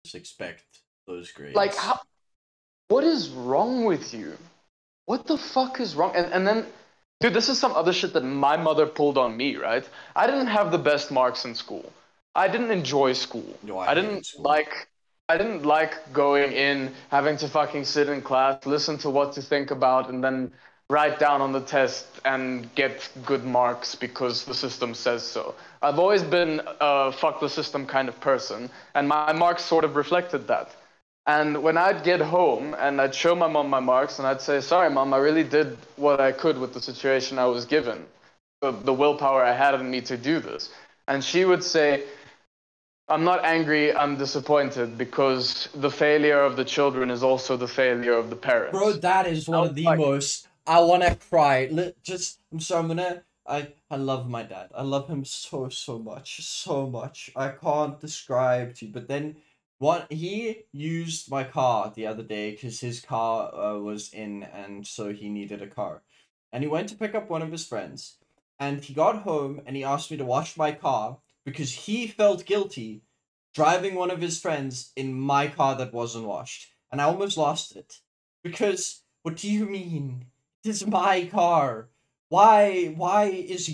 just expect those grades. Like, what is wrong with you? What the fuck is wrong? And then, dude, this is some other shit that my mother pulled on me, right? I didn't have the best marks in school. I didn't enjoy school. No, I hated didn't school. I didn't like going in, having to fucking sit in class, listen to what to think about, and then write down on the test and get good marks because the system says so. I've always been a fuck the system kind of person, and my marks sort of reflected that. And when I'd get home and I'd show my mom my marks and I'd say, sorry, mom, I really did what I could with the situation I was given, the willpower I had in me to do this. And she would say, I'm not angry, I'm disappointed because the failure of the children is also the failure of the parents. Bro, that is one of the most. I wanna cry. I'm sorry. I love my dad. I love him so much, so much. I can't describe to you. But then, he used my car the other day because his car was in, and so he needed a car, and he went to pick up one of his friends, and he got home and he asked me to wash my car because he felt guilty driving one of his friends in my car that wasn't washed, and I almost lost it. Because, what do you mean? It is my car. Why is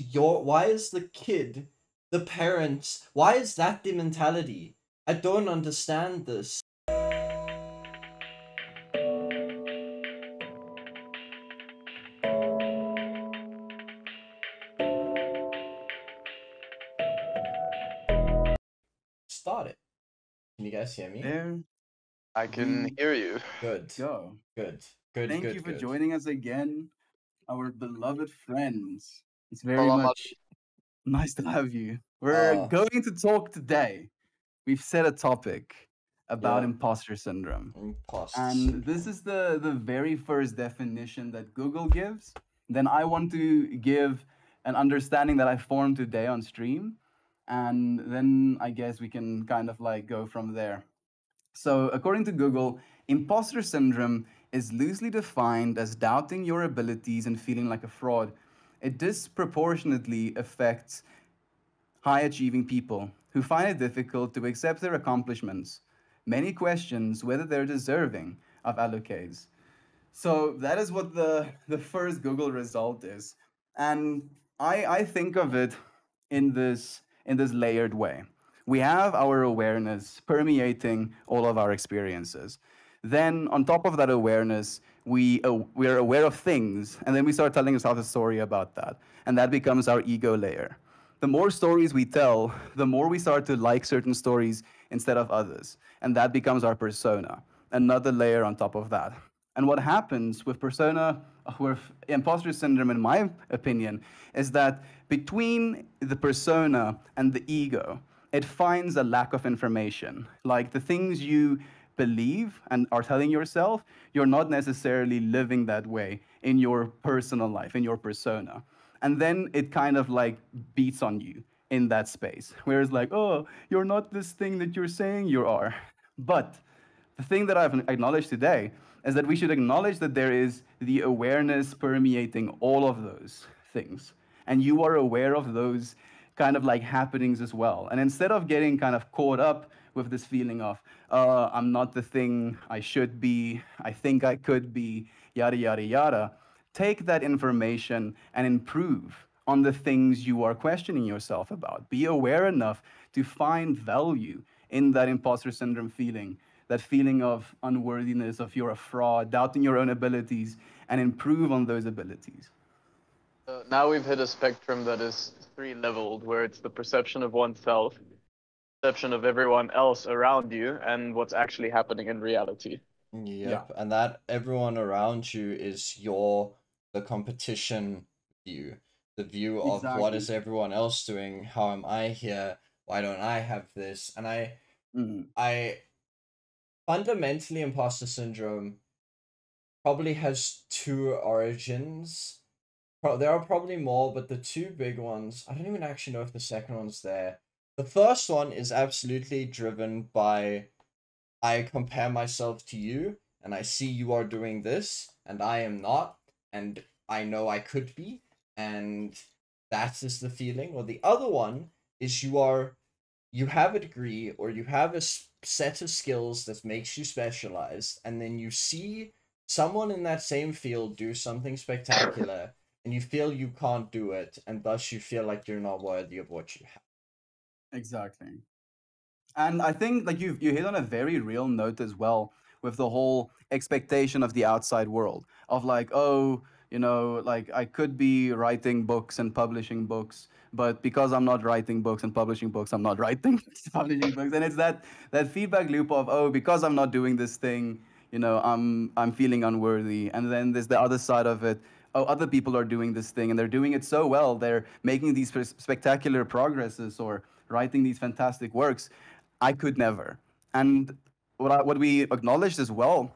the kid, the parents, why is that the mentality? I don't understand this. Start it. Can you guys hear me? There I can hear you. Good. go. Good. Thank you for Good. joining us again, our beloved friends. It's very Hola, much nice to have you. We're going to talk today. We've set a topic about Yeah. imposter syndrome. Imposter And syndrome. this is the very first definition that Google gives. Then I want to give an understanding that I formed today on stream. And then I guess we can kind of like go from there. So, according to Google, imposter syndrome is loosely defined as doubting your abilities and feeling like a fraud. It disproportionately affects high achieving people who find it difficult to accept their accomplishments. Many questions whether they're deserving of allocates. So that is what the first Google result is. And I think of it in this layered way. We have our awareness permeating all of our experiences. Then on top of that awareness, we're aware of things, and then we start telling ourselves a story about that. And that becomes our ego layer. The more stories we tell, the more we start to like certain stories instead of others. And that becomes our persona, another layer on top of that. And what happens with with imposter syndrome, in my opinion, is that between the persona and the ego, it finds a lack of information. Like the things you believe and are telling yourself, you're not necessarily living that way in your personal life, in your persona. And then it kind of like beats on you in that space. Whereas like, oh, you're not this thing that you're saying you are. But the thing that I've acknowledged today is that we should acknowledge that there is the awareness permeating all of those things. And you are aware of those kind of like happenings as well. And instead of getting kind of caught up with this feeling of, I'm not the thing I should be, I think I could be, yada, yada, yada, take that information and improve on the things you are questioning yourself about. Be aware enough to find value in that imposter syndrome feeling, that feeling of unworthiness, of you're a fraud, doubting your own abilities, and improve on those abilities. Now we've hit a spectrum that is three-leveled, where it's the perception of oneself, perception of everyone else around you, and what's actually happening in reality. Yep, and that everyone around you is the competition view, the view of what is everyone else doing, how am I here, why don't I have this, and I fundamentally imposter syndrome probably has two origins. There are probably more, but the two big ones, I don't even actually know if the second one's there. The first one is absolutely driven by I compare myself to you and I see you are doing this and I am not, and I know I could be, and that is the feeling. Or the other one is you have a degree or you have a set of skills that makes you specialized, and then you see someone in that same field do something spectacular, and you feel you can't do it, and thus you feel like you're not worthy of what you have. Exactly. And I think like you hit on a very real note as well with the whole expectation of the outside world of like, oh, you know, like I could be writing books and publishing books, but because I'm not writing books and publishing books, I'm not writing publishing books. And it's that feedback loop of, oh, because I'm not doing this thing, you know, I'm feeling unworthy. And then there's the other side of it. Oh, other people are doing this thing and they're doing it so well. They're making these spectacular progresses or writing these fantastic works. I could never. And what we acknowledged as well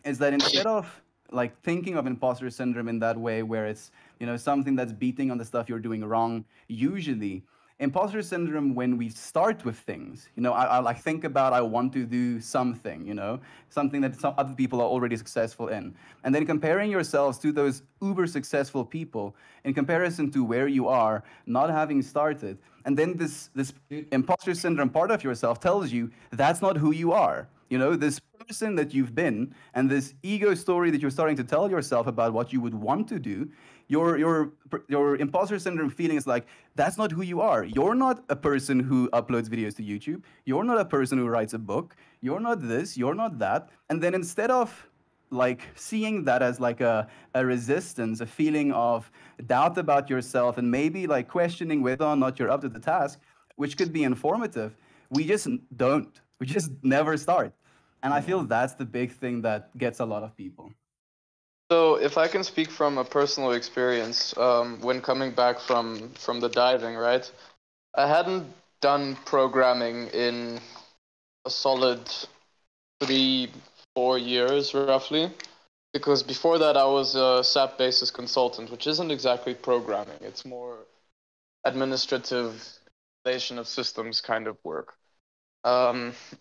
is that instead of like thinking of imposter syndrome in that way where it's, you know, something that's beating on the stuff you're doing wrong, usually imposter syndrome, when we start with things, you know, I like think about, I want to do something, you know, something that some other people are already successful in, and then comparing yourselves to those uber successful people in comparison to where you are not having started, and then this imposter syndrome part of yourself tells you that's not who you are. You know, this person that you've been and this ego story that you're starting to tell yourself about what you would want to do, your imposter syndrome feeling is like, that's not who you are. You're not a person who uploads videos to YouTube. You're not a person who writes a book. You're not this, you're not that. And then instead of like seeing that as like a resistance, a feeling of doubt about yourself, and maybe like questioning whether or not you're up to the task, which could be informative, we just don't. We just never start. And I feel that's the big thing that gets a lot of people. So, if I can speak from a personal experience, when coming back from the diving, right? I hadn't done programming in a solid 3-4 years, roughly, because before that I was a SAP basis consultant, which isn't exactly programming. It's more administrative installation of systems kind of work.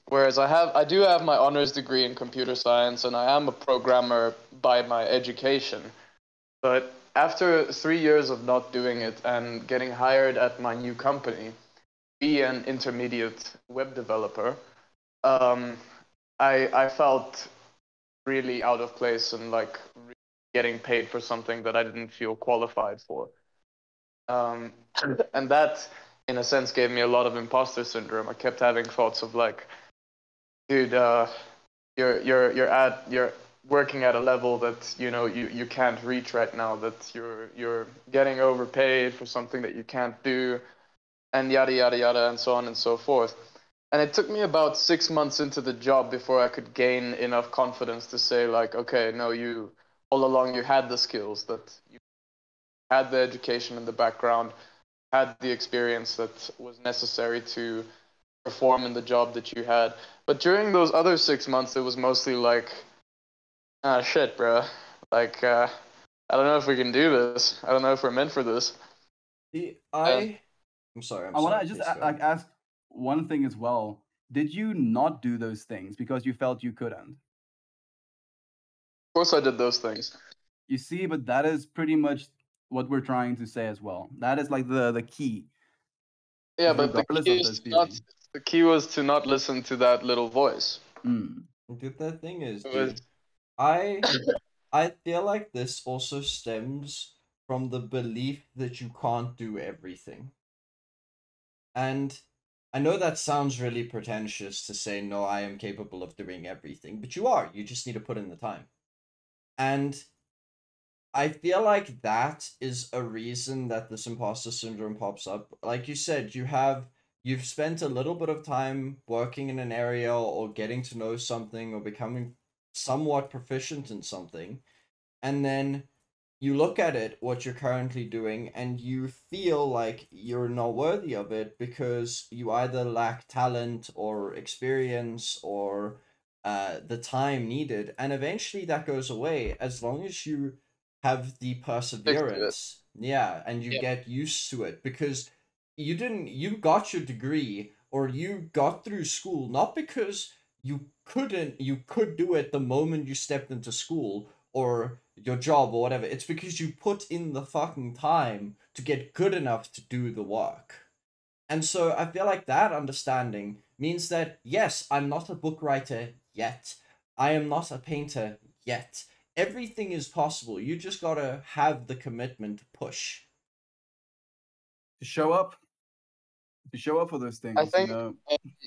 Whereas I do have my honors degree in computer science, and I am a programmer by my education. But after 3 years of not doing it and getting hired at my new company, be an intermediate web developer, um, I felt really out of place and like really getting paid for something that I didn't feel qualified for. Um, and that, in a sense, gave me a lot of imposter syndrome. I kept having thoughts of like, dude, you're working at a level that you can't reach right now. That you're getting overpaid for something that you can't do, and yada yada yada, and so on and so forth. And it took me about 6 months into the job before I could gain enough confidence to say like, okay, no, you all along you had the skills, that you had the education in the background, had the experience that was necessary to perform in the job that you had. But during those other 6 months, it was mostly like, ah, shit, bro. Like, I don't know if we can do this. I don't know if we're meant for this. I'm sorry. I want to just please go. like ask one thing as well. Did you not do those things because you felt you couldn't? Of course, I did those things. You see, but that is pretty much what we're trying to say as well. That is like the key. Yeah, but Regardless of those feelings. the key was to not listen to that little voice. Dude, the thing is, It was- dude, I feel like this also stems from the belief that you can't do everything. And I know that sounds really pretentious to say, no, I am capable of doing everything, but you are. You just need to put in the time. And I feel like that is a reason that this imposter syndrome pops up. Like you said, you've spent a little bit of time working in an area or getting to know something or becoming somewhat proficient in something, and then you look at it, what you're currently doing, and you feel like you're not worthy of it because you either lack talent or experience or the time needed, and eventually that goes away as long as you have the perseverance, yeah, and you get used to it, because you got your degree or you got through school not because you could do it the moment you stepped into school or your job or whatever. It's because you put in the fucking time to get good enough to do the work. And so I feel like that understanding means that, yes, I'm not a book writer yet. I am not a painter yet. Everything is possible. You just gotta have the commitment to push. To show up. To show up for those I things, think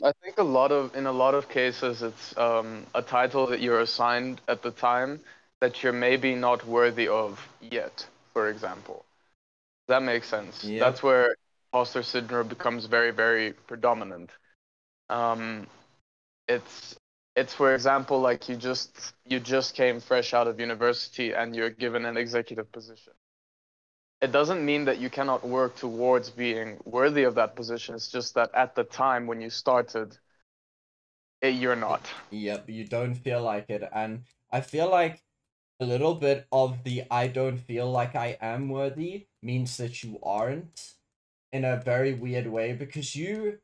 I think in a lot of cases it's a title that you're assigned at the time that you're maybe not worthy of yet, for example. That makes sense. That's Yep. where imposter syndrome becomes very, very predominant. Um, it's it's for example like you just came fresh out of university and you're given an executive position. It doesn't mean that you cannot work towards being worthy of that position. It's just that at the time when you started, you're not. Yep, you don't feel like it. And I feel like a little bit of the I don't feel like I am worthy means that you aren't, in a very weird way, because you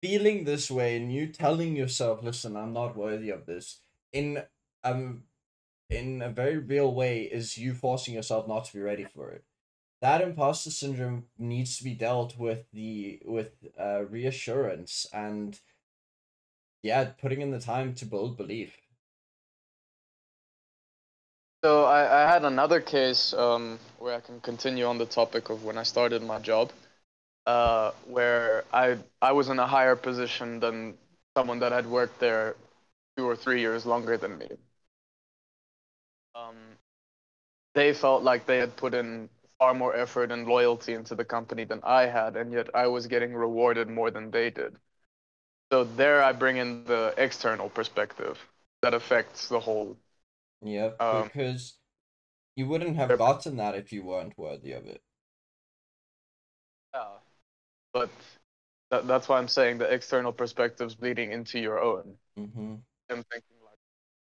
feeling this way and you telling yourself, listen, I'm not worthy of this, in um in a very real way, is you forcing yourself not to be ready for it. That imposter syndrome needs to be dealt with reassurance and, yeah, putting in the time to build belief. So I had another case where I can continue on the topic of when I started my job, where I was in a higher position than someone that had worked there 2 or 3 years longer than me. Um, they felt like they had put in far more effort and loyalty into the company than I had, and yet I was getting rewarded more than they did. So there I bring in the external perspective that affects the whole. Yep, Um, because you wouldn't have gotten that if you weren't worthy of it. yeah, but that's why I'm saying the external perspectives bleeding into your own. Mm-hmm. I'm thinking like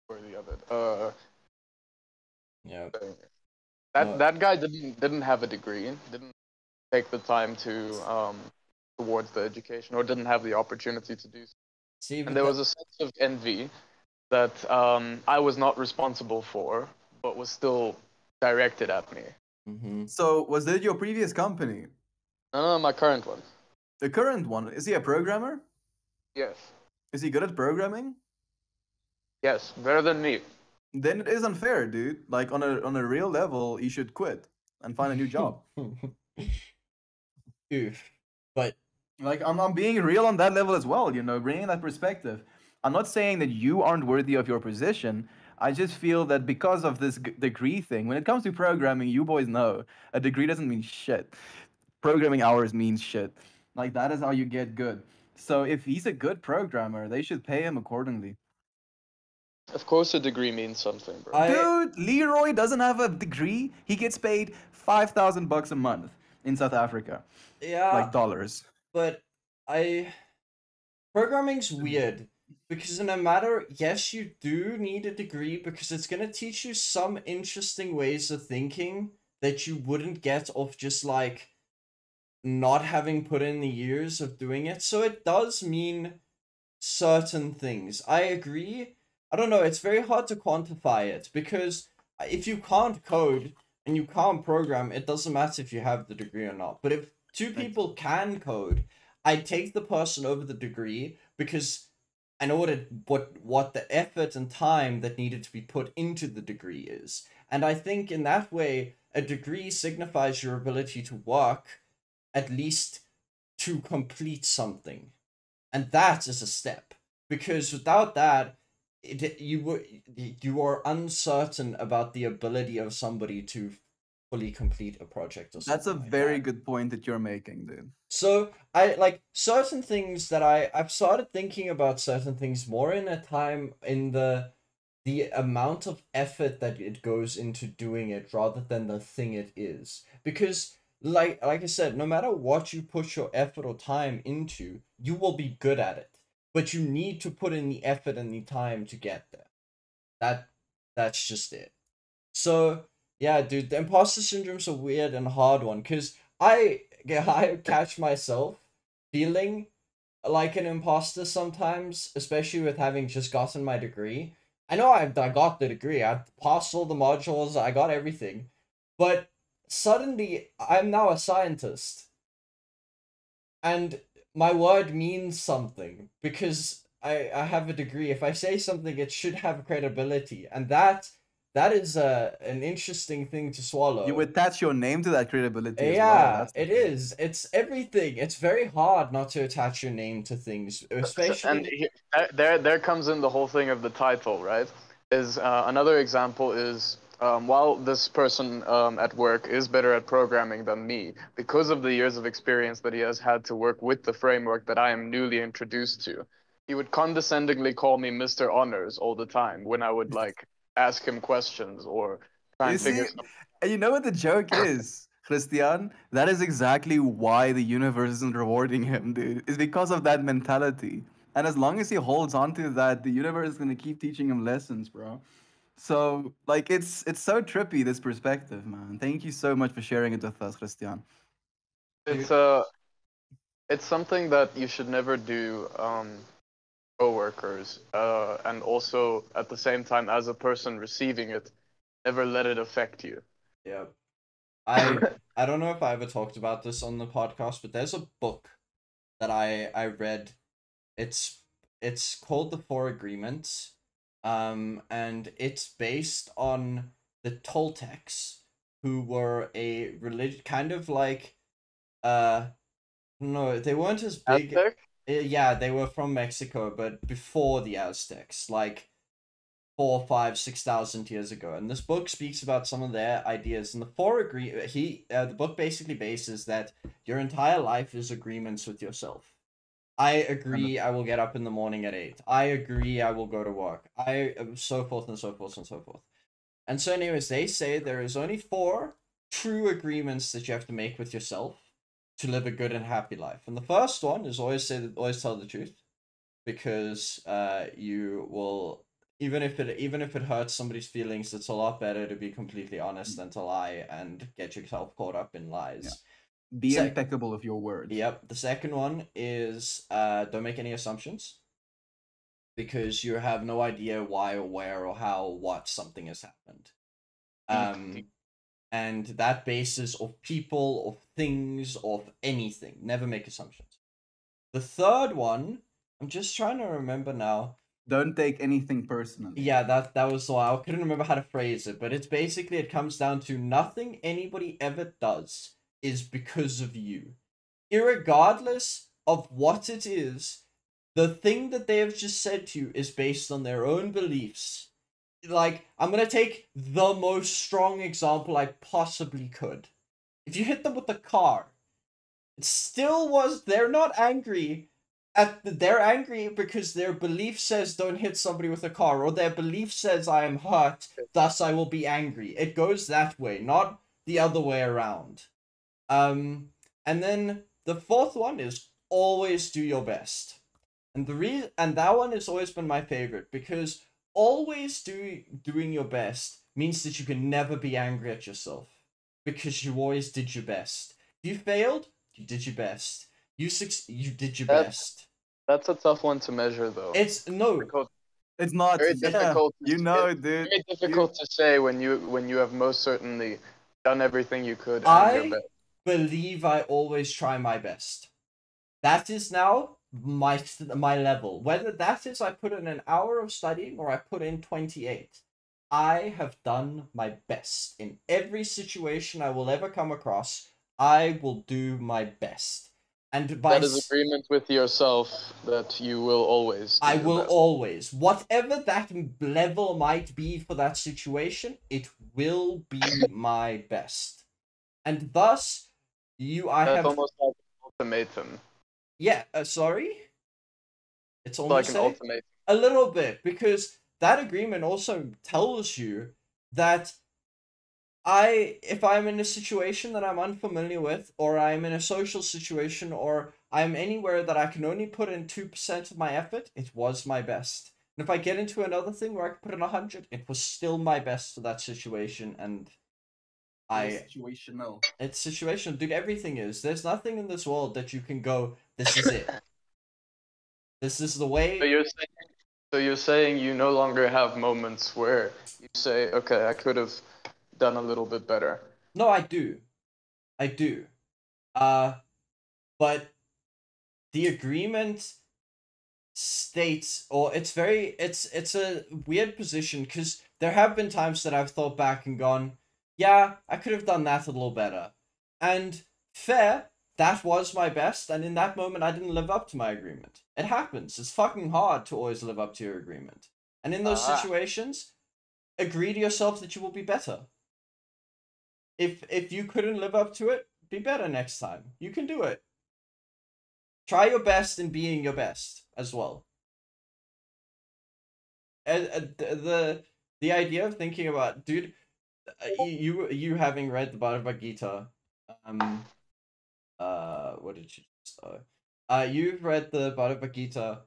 worthy of it. Yep. That guy didn't have a degree, didn't take the time to towards the education, or didn't have the opportunity to do so. See, And but there that, was a sense of envy that I was not responsible for, but was still directed at me. mm-hmm. So, was that your previous company? No, my current one. The current one, is he a programmer? Yes. Is he good at programming? Yes, better than me. Then it is unfair, dude. Like on a real level, you should quit and find a new job. Oof. But Like I'm being real on that level as well, you know, bringing that perspective. I'm not saying that you aren't worthy of your position. I just feel that because of this degree thing, when it comes to programming, you boys know a degree doesn't mean shit. Programming hours means shit. Like that is how you get good. So if he's a good programmer, they should pay him accordingly. Of course, a degree means something, bro. Dude, Leroy doesn't have a degree. He gets paid $5,000 a month in South Africa, yeah, like dollars. but I programming's weird because no matter, yes, you do need a degree because it's gonna teach you some interesting ways of thinking that you wouldn't get off just like not having put in the years of doing it. So it does mean certain things. I agree. I don't know, it's very hard to quantify it because if you can't code and you can't program, it doesn't matter if you have the degree or not. But if two people can code, I'd take the person over the degree because I know what the effort and time that needed to be put into the degree is. And I think in that way, a degree signifies your ability to work, at least to complete something. And that is a step. Because without that, you are uncertain about the ability of somebody to fully complete a project or That's a something like very that. good point that you're making, dude. So I like certain things that I've started thinking about certain things more in a time in the amount of effort that it goes into doing it rather than the thing it is. Because like I said, no matter what you put your effort or time into, you will be good at it. But you need to put in the effort and the time to get there. That that's just it. So yeah, dude, the imposter syndrome's a weird and hard one because I catch myself feeling like an imposter sometimes, especially with having just gotten my degree. I know I got the degree, I passed all the modules, I got everything, but suddenly I'm now a scientist, and my word means something because I have a degree. If I say something, it should have credibility, and that is an interesting thing to swallow. You attach your name to that credibility as well. Yeah, That's the it thing. is. It's everything. It's very hard not to attach your name to things, And especially. there comes in the whole thing of the title, right? Is another example is while this person at work is better at programming than me, because of the years of experience that he has had to work with the framework that I am newly introduced to, he would condescendingly call me Mr. Honors all the time when I would like ask him questions or try You and figure see, something. and you know what the joke is, Christian? That is exactly why the universe isn't rewarding him, dude. It's because of that mentality. And as long as he holds on to that, the universe is gonna keep teaching him lessons, bro. So, like, it's so trippy, this perspective, man. Thank you so much for sharing it with us, Christian. It's Dude, it's something that you should never do. Coworkers, and also at the same time as a person receiving it, never let it affect you. yeah. I don't know if I ever talked about this on the podcast, but there's a book that I read. It's it's called The Four Agreements, and it's based on the Toltecs, who were a religion kind of like no, they weren't as big. Aztec? Yeah, they were from Mexico, but before the Aztecs, like 4, 5, 6,000 years ago. And this book speaks about some of their ideas. And the book basically bases that your entire life is agreements with yourself. I agree I will get up in the morning at 8. I agree I will go to work. So forth and so forth and so forth. And so anyways, they say there is only 4 true agreements that you have to make with yourself to live a good and happy life. And the first one is always tell the truth, because you will, even if it hurts somebody's feelings, it's a lot better to be completely honest than to lie and get yourself caught up in Yeah. lies. Be impeccable with your words. Yep. The second one is don't make any assumptions, because you have no idea why or where or how what something has happened. Deep. And that basis of people, of things, of anything. Never make assumptions. The third one, I'm just trying to remember now. Don't take anything personally. Yeah, that was the one. I couldn't remember how to phrase it, but it's basically, it comes down to nothing anybody ever does is because of you. Irregardless of what it is, the thing that they have just said to you is based on their own beliefs. Like, I'm gonna take the most strong example I possibly could. If you hit them with a car, it still was, they're not angry they're angry because their belief says don't hit somebody with a car, or their belief says I am hurt, thus I will be angry. It goes that way, not the other way around. And then the fourth one is always do your best. And that one has always been my favorite, because always doing your best means that you can never be angry at yourself, because you always did your best. You failed, you did your best. You did your best. That's a tough one to measure, though. It's no. Difficult, It's not. very Yeah, difficult. you know, dude. Very difficult to say when you have most certainly done everything you could and your I best. believe I always try my best. That is now my level. Whether that is I put in an hour of studying or I put in 28. I have done my best in every situation I will ever come across. I will do my best. And That is agreement with yourself that you will always do I your will best. always, whatever that level might be for that situation, it will be my best. And thus, I That's have, almost like an ultimatum. yeah, sorry? It's Like almost an say? ultimatum. A little bit, because that agreement also tells you that if I'm in a situation that I'm unfamiliar with, or I'm in a social situation, or I'm anywhere that I can only put in 2% of my effort, it was my best. And if I get into another thing where I can put in 100, it was still my best for that situation, and Situational. it's situational, dude. Everything is. There's nothing in this world that you can go, this is it. This is the way. So you're saying you no longer have moments where you say, okay, I could have done a little bit better. No, I do. I do. But the agreement states, or it's a weird position, because there have been times that I've thought back and gone, yeah, I could have done that a little better. And fair, that was my best, and in that moment I didn't live up to my agreement. It happens. It's fucking hard to always live up to your agreement. And in those situations, agree to yourself that you will be better. If you couldn't live up to it, be better next time. You can do it. Try your best in being your best as well. The idea of thinking about, dude, you having read the Bhagavad Gita, what did you you've read the Bhagavad Gita,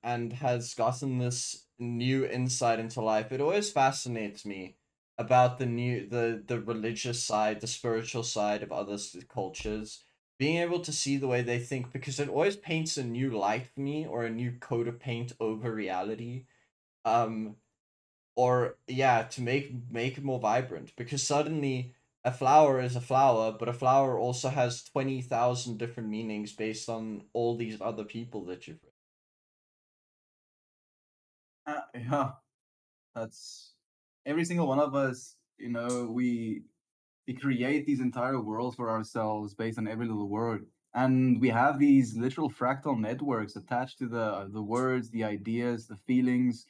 and has gotten this new insight into life. It always fascinates me about the religious side, the spiritual side of other cultures, being able to see the way they think, because it always paints a new light for me, or a new coat of paint over reality. Or yeah, to make it more vibrant, because suddenly a flower is a flower, but a flower also has 20,000 different meanings based on all these other people that you've read. Yeah, that's every single one of us. You know, we create these entire worlds for ourselves based on every little word, and we have these literal fractal networks attached to the words, the ideas, the feelings,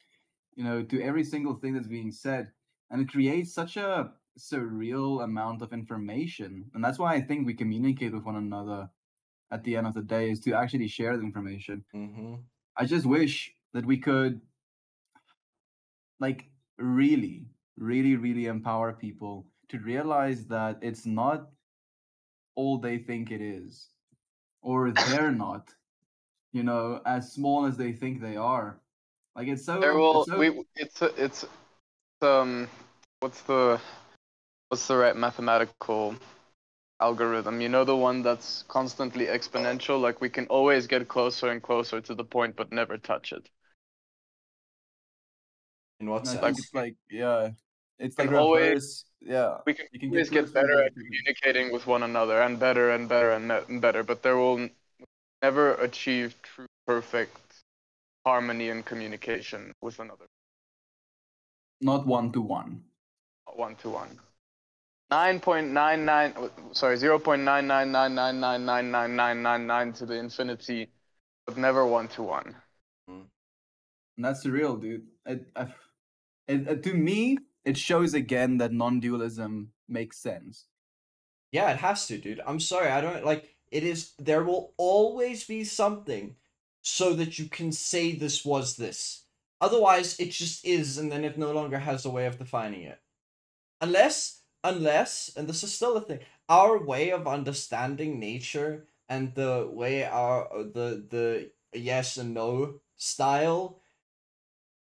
you know, to every single thing that's being said, and it creates such a surreal amount of information. And that's why I think we communicate with one another at the end of the day, is to actually share the information. Mm-hmm. I just wish that we could, like, really, really, really empower people to realize that it's not all they think it is, or they're not, you know, as small as they think they are. Like, There it's will so we it's um what's the right mathematical algorithm? You know, the one that's constantly exponential. Like, we can always get closer and closer to the point, but never touch it. In what I Like, think sense? it's like, yeah, it's we like can always reverse. Yeah, we can you can get always get closer and better closer at to it. communicating with one another, and better and better and better. But there will never achieve true perfect harmony and communication with another, Not one to one. one to one. 9.99, sorry, 0.999999999 to the infinity, but never one to one. Mm. And that's surreal, dude. To me, it shows again that non-dualism makes sense. Yeah, it has to, dude. I'm sorry, I don't like it. Is there will always be something so that you can say this was this. Otherwise, it just is, and then it no longer has a way of defining it. Unless, and this is still a thing, our way of understanding nature, and the way the yes and no style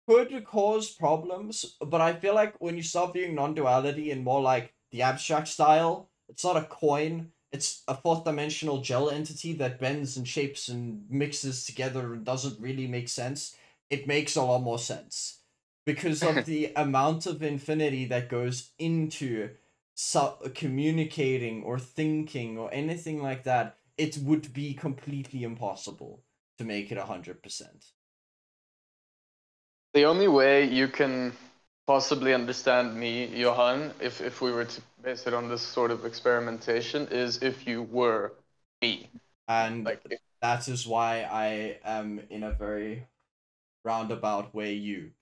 could cause problems, but I feel like when you start viewing non-duality in more like the abstract style, it's not a coin, it's a fourth dimensional gel entity that bends and shapes and mixes together and doesn't really make sense. It makes a lot more sense because of the amount of infinity that goes into communicating or thinking or anything like that. It would be completely impossible to make it 100%. The only way you can possibly understand me, Johan, if we were to base it on this sort of experimentation, is if you were me. And Like, that is why I am in a very roundabout way you,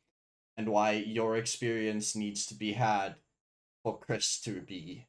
and why your experience needs to be had for Chris to be.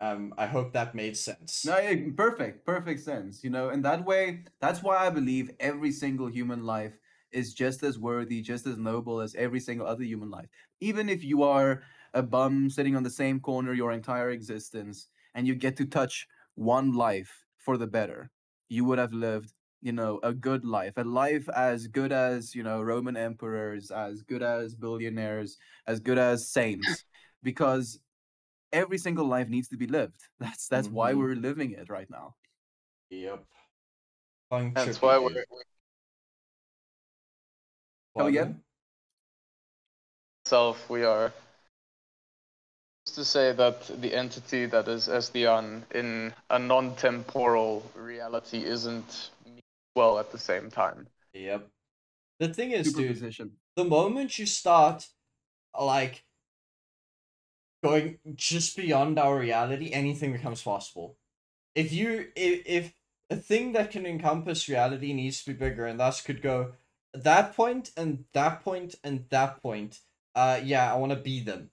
I hope that made sense. No, yeah, perfect sense. You know, in that way, that's why I believe every single human life is just as worthy, just as noble as every single other human life. Even if you are a bum sitting on the same corner your entire existence, and you get to touch one life for the better, you would have lived, you know, a good life, a life as good as, you know, Roman emperors, as good as billionaires, as good as saints, because every single life needs to be lived. That's why Mm-hmm. we're living it right now. Yep. Fun that's trippy, why dude. Come again? Pardon? we are to say that the entity that is Esdian in a non-temporal reality isn't me well at the same time. Yep. The thing is, dude, Superposition. the moment you start like going just beyond our reality, anything becomes possible. If a thing that can encompass reality needs to be bigger and thus could go that point and that point and that point, yeah, I want to be them,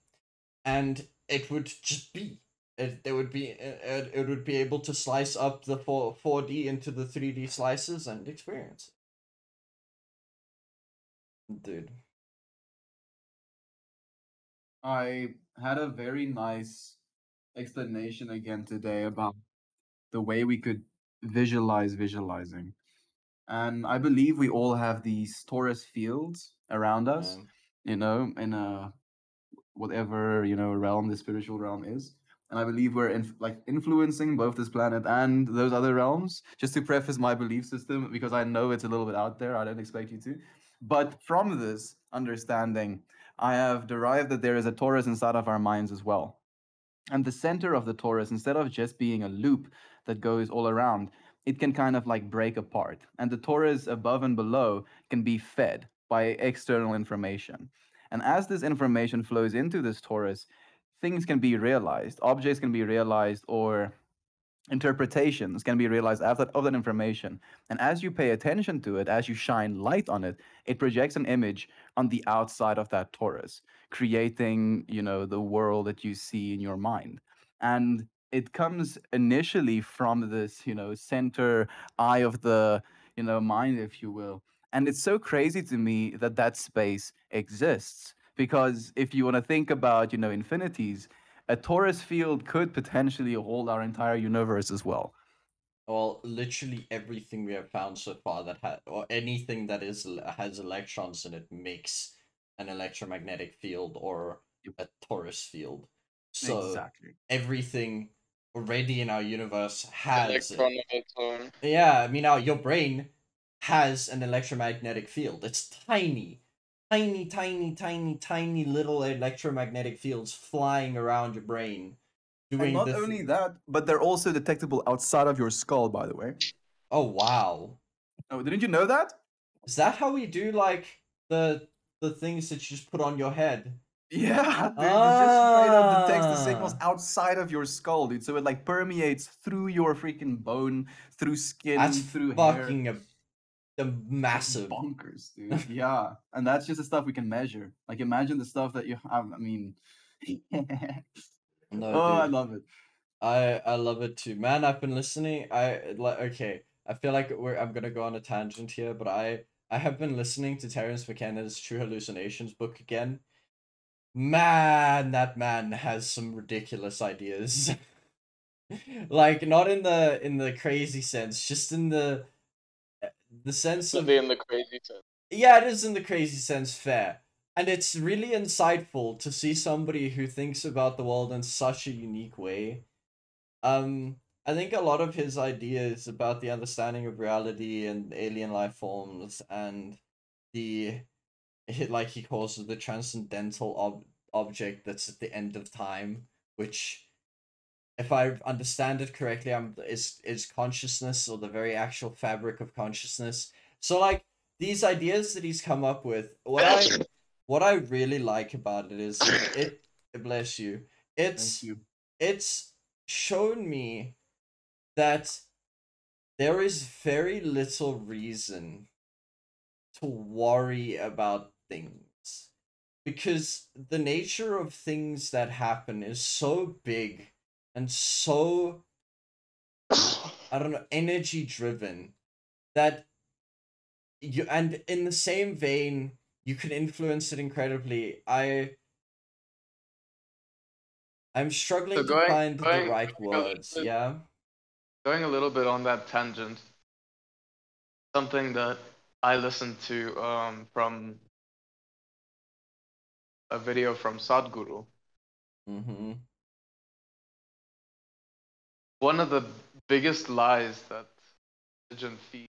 and it would just be. It would be able to slice up the 4D into the 3D slices and experience it. Dude. I had a very nice explanation again today about the way we could visualize visualizing. And I believe we all have these torus fields around us, Um, in a whatever, realm the spiritual realm is. And I believe we're influencing both this planet and those other realms. Just to preface my belief system, because I know it's a little bit out there, I don't expect you to. But from this understanding, I have derived that there is a torus inside of our minds as well. And the center of the torus, instead of just being a loop that goes all around, it can kind of like break apart. And the torus above and below can be fed by external information. And as this information flows into this torus, things can be realized, objects can be realized, or interpretations can be realized after of that information. And as you pay attention to it, as you shine light on it, it projects an image on the outside of that torus, creating, the world that you see in your mind. And it comes initially from this, center eye of the, mind, if you will. And it's so crazy to me that that space exists. Because if you want to think about, infinities, a torus field could potentially hold our entire universe as well. well, literally everything we have found so far that or anything that has electrons in it makes an electromagnetic field or Yep. a torus field. So Exactly. everything already in our universe has it. Electron of its own. Yeah, I mean, your brain has an electromagnetic field. It's tiny, tiny, tiny, tiny, tiny little electromagnetic fields flying around your brain, And doing not the. only that, but they're also detectable outside of your skull, by the way. Oh wow! Oh, didn't you know that? Is that how we do like the things that you just put on your head? Yeah, dude, it just straight up detects the signals Ah, outside of your skull, dude. So it like permeates through your freaking bone, through that's skin, through hair. fucking a It's massive. bonkers, dude. Yeah, and that's just the stuff we can measure. Like, imagine the stuff that you have. I mean, No, oh, I dude. love it. I love it too, man. I've been listening. I like okay. I feel like I'm gonna go on a tangent here, but I have been listening to Terence McKenna's True Hallucinations book again. Man, that man has some ridiculous ideas. Like not in the crazy sense, just in the sense of In the crazy sense. yeah, it is in the crazy sense fair. And it's really insightful to see somebody who thinks about the world in such a unique way. I think a lot of his ideas about the understanding of reality and alien life forms and the like he calls it the transcendental object that's at the end of time, which if I understand it correctly, is consciousness or the very actual fabric of consciousness. So like these ideas that he's come up with, what I really like about it is it bless you. Thank It's you. it's shown me that there is very little reason to worry about things because the nature of things that happen is so big and so I don't know energy driven that you and in the same vein you can influence it incredibly. I'm So struggling to find the right going a little words. bit, Yeah. going a little bit on that tangent. Something that I listened to from a video from Sadhguru. Mm-hmm. One of the biggest lies that religion feeds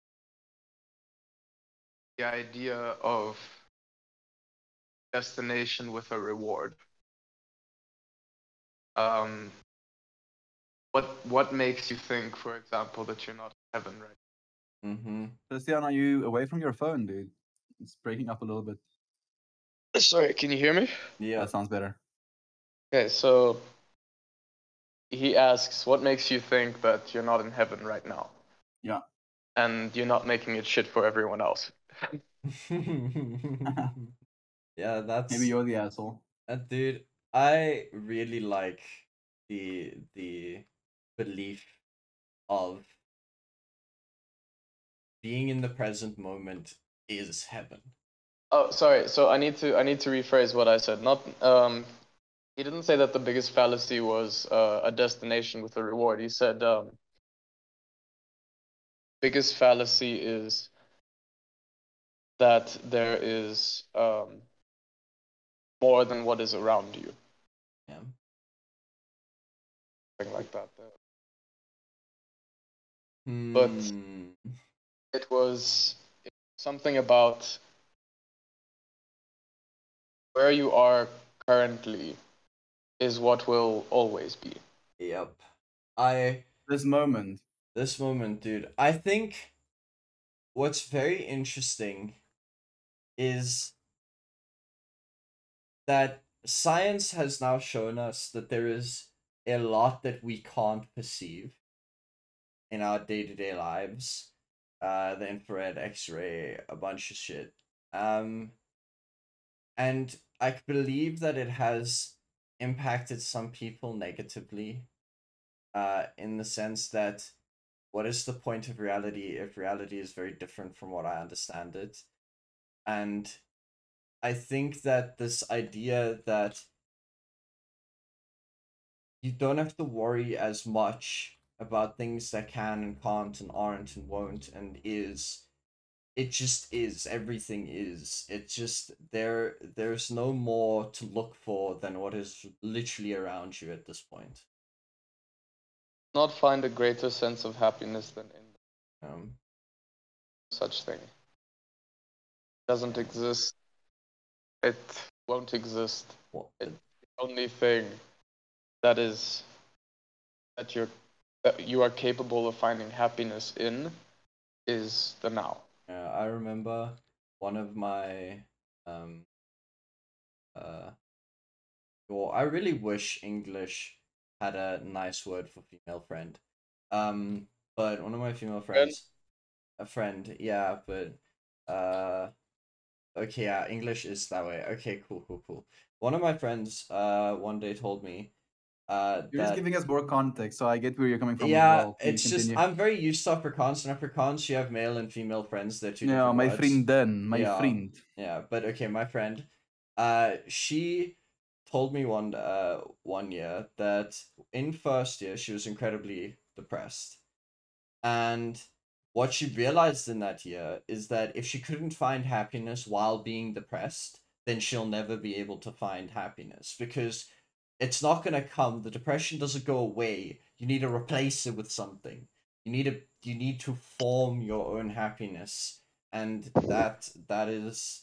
the idea of destination with a reward. um, what makes you think, for example, that you're not in heaven right Mm-hmm. Christian, are you away from your phone, dude? It's breaking up a little bit. now? Sorry, can you hear me? Yeah. That sounds better. Okay, so he asks, what makes you think that you're not in heaven right now? Yeah. And you're not making it shit for everyone else. Yeah, Maybe that's you're the asshole. dude. I really like the belief of being in the present moment is heaven. Oh, sorry. So I need to rephrase what I said. Not he didn't say that the biggest fallacy was a destination with a reward. He said biggest fallacy is that there is more than what is around you. Yeah. Something like that. But Hmm. it was something about where you are currently is what will always be. Yep. This moment. This moment, dude. I think what's very interesting is that science has now shown us that there is a lot that we can't perceive in our day-to-day lives. The infrared, X-ray, a bunch of shit. And I believe that it has impacted some people negatively, in the sense that what is the point of reality if reality is very different from what I understand it? And I think that this idea that you don't have to worry as much about things that can and can't and aren't and won't and is, it just is, everything is, it's just there's no more to look for than what is literally around you at this point. Not find a greater sense of happiness than in um such thing. Doesn't yeah. exist. It won't exist. What It's the only thing that is that you are capable of finding happiness in is the now. I remember one of my um uh well, I really wish English had a nice word for female friend. But one of my female Friend? friends, a friend, yeah, but okay, yeah, English is that way. Okay, cool, cool, cool. One of my friends one day told me You're just that giving us more context, so I get where you're coming from as yeah, well. Please it's just continue. I'm very used to Afrikaans, and Afrikaans you have male and female friends, they're two Yeah, different my words. vriendin, my Yeah, vriend. yeah, but okay, my friend, she told me one year that in first year she was incredibly depressed, and what she realized in that year is that if she couldn't find happiness while being depressed, then she'll never be able to find happiness because it's not going to come. The depression doesn't go away. You need to replace it with something. You need to form your own happiness. And that is,